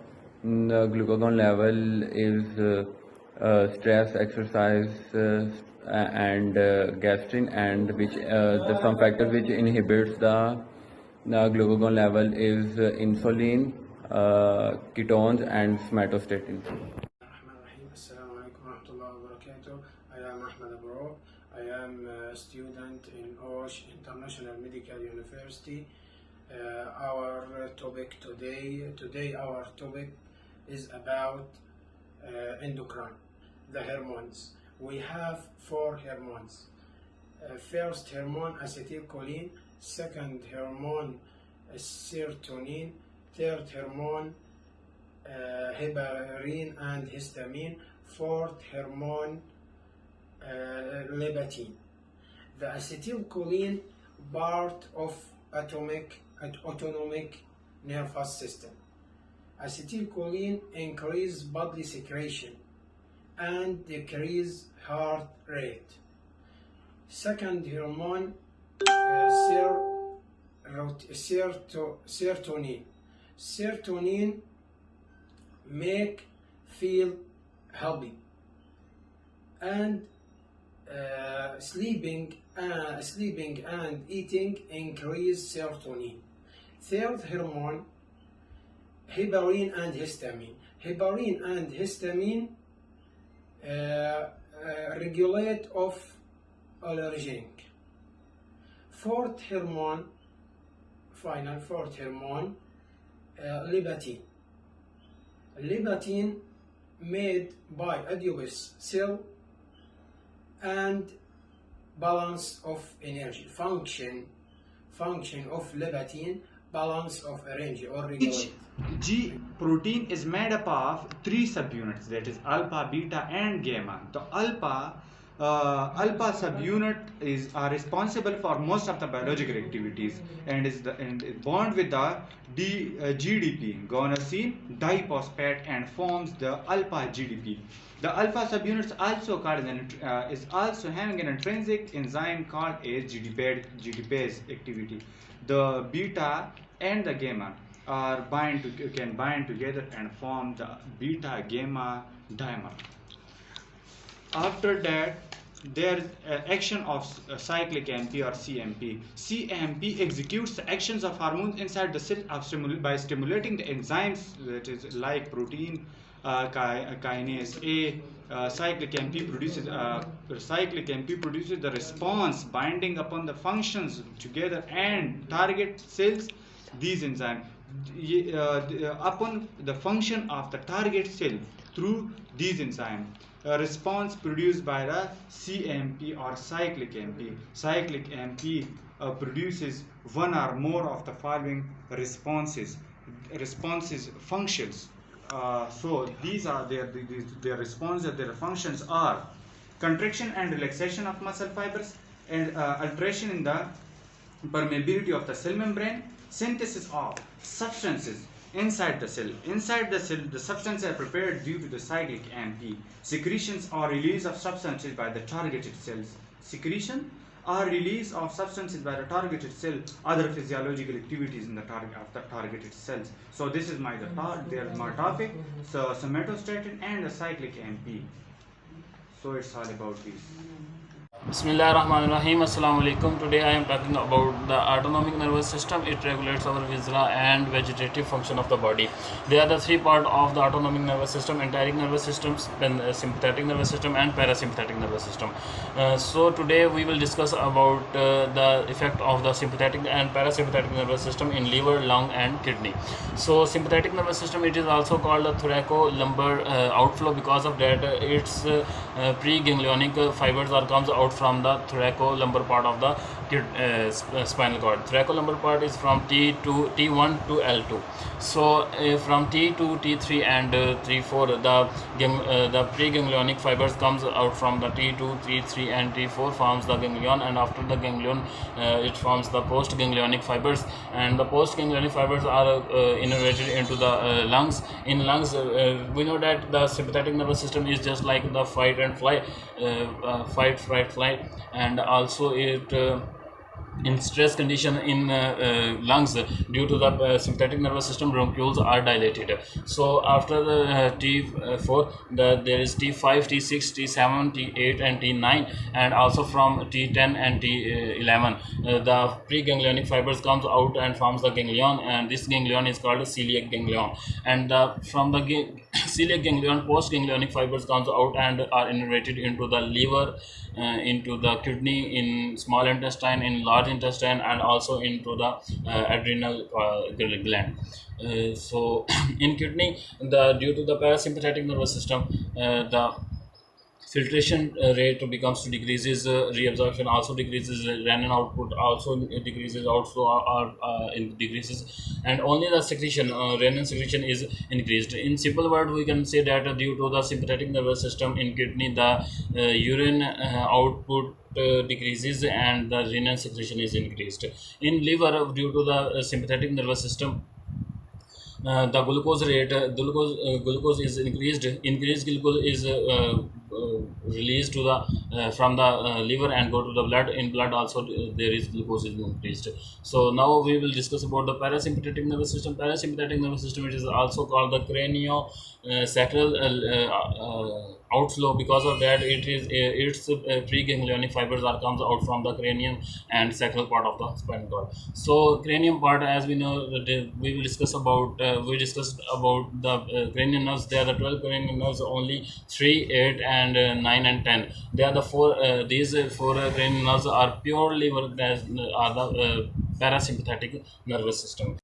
glucagon level is stress, exercise, and gastrin, and which the some factors which inhibits the glucagon level is insulin, ketones, and somatostatin. Assalamu alaikum warahmatullahi wabarakatuh. I am Ahmed Abro. I am a student in Osh International Medical University. Our topic today our topic is about endocrine, the hormones. We have 4 hormones. First hormone acetylcholine, second hormone serotonin, third hormone heparin and histamine, fourth hormone leptin. The acetylcholine part of autonomic nervous system. Acetylcholine increase body secretion and decrease heart rate. Second hormone serotonin. Serotonin make feel happy, and sleeping and eating increase serotonin. Third hormone heparin and histamine. Heparin and histamine regulate of allergen. Fourth hormone leptin. Leptin made by adipose cell and balance of energy. Function of leptin, balance of energy or regulate. Each G protein is made up of 3 subunits, that is alpha, beta and gamma. The alpha subunit are responsible for most of the biological activities and is bond with the GDP, guanosine diphosphate, and forms the alpha GDP. The alpha subunit is also having an intrinsic enzyme called as GDPase activity. The beta and the gamma can bind together and form the beta gamma dimer. After that, there is action of cyclic AMP or CMP. CMP executes the actions of hormones inside the cell by stimulating the enzymes, that is like protein kinase A. Cyclic AMP produces the response binding upon the functions together and target cells. These enzymes upon the function of the target cell through these enzymes. A response produced by the CMP or cyclic AMP. Cyclic AMP produces one or more of the following responses functions. So these are their responses. Their functions are contraction and relaxation of muscle fibers, and alteration in the permeability of the cell membrane, synthesis of substances inside the cell. Inside the cell, the substances are prepared due to the cyclic AMP. Secretions or release of substances by the targeted cells. Secretion or release of substances by the targeted cell. Other physiological activities in the targeted cells. So this is my topic. So somatostatin and the cyclic AMP. So it's all about this. Bismillahirrahmanirrahim. Assalamu alaikum. Today I am talking about the autonomic nervous system. It regulates our visceral and vegetative function of the body. There are the 3 parts of the autonomic nervous system: enteric nervous system, sympathetic nervous system, and parasympathetic nervous system. So today we will discuss about the effect of the sympathetic and parasympathetic nervous system in liver, lung, and kidney. So sympathetic nervous system, it is also called the thoracolumbar outflow, because of that its preganglionic fibers comes out from the thoracolumbar part of the spinal cord. Thoracolumbar part is from T1 to L2. So from T to T3 and T4, the preganglionic fibers comes out from the T2, T3 and T4 forms the ganglion, and after the ganglion it forms the postganglionic fibers, and the postganglionic fibers are innervated into the lungs. In lungs, we know that the sympathetic nervous system is just like the fight and fly, fight, fright, fly, and also it in stress condition in lungs, due to the sympathetic nervous system bronchioles are dilated. So after the T4, there is T5, T6, T7, T8 and T9, and also from T10 and T11 the preganglionic fibers comes out and forms the ganglion, and this ganglion is called celiac ganglion. And from the celiac ganglion, postganglionic fibers comes out and are innervated into the liver, into the kidney, in small intestine, in large intestine, and also into the adrenal gland. So in kidney, due to the parasympathetic nervous system, the filtration rate becomes decreases, reabsorption also decreases, renin output also decreases, outflow decreases, and only the secretion, renin secretion is increased. In simple word, we can say that due to the sympathetic nervous system in kidney, the urine output decreases and the renin secretion is increased. In liver, due to the sympathetic nervous system, the glucose rate, glucose is increased. Increased glucose is released to the from the liver and go to the blood. In blood also there is glucose is increased. So now we will discuss about the parasympathetic nervous system. Parasympathetic nervous system, it is also called the craniosacral outflow. Because of that, it is its preganglionic fibers are comes out from the cranium and sacral part of the spinal cord. So cranium part, as we know, we will discuss about we discussed about the cranial nerves. There are the 12 cranial nerves, only 3, 8 and 9 and 10. They are the four these four cranial nerves are purely are the parasympathetic nervous system.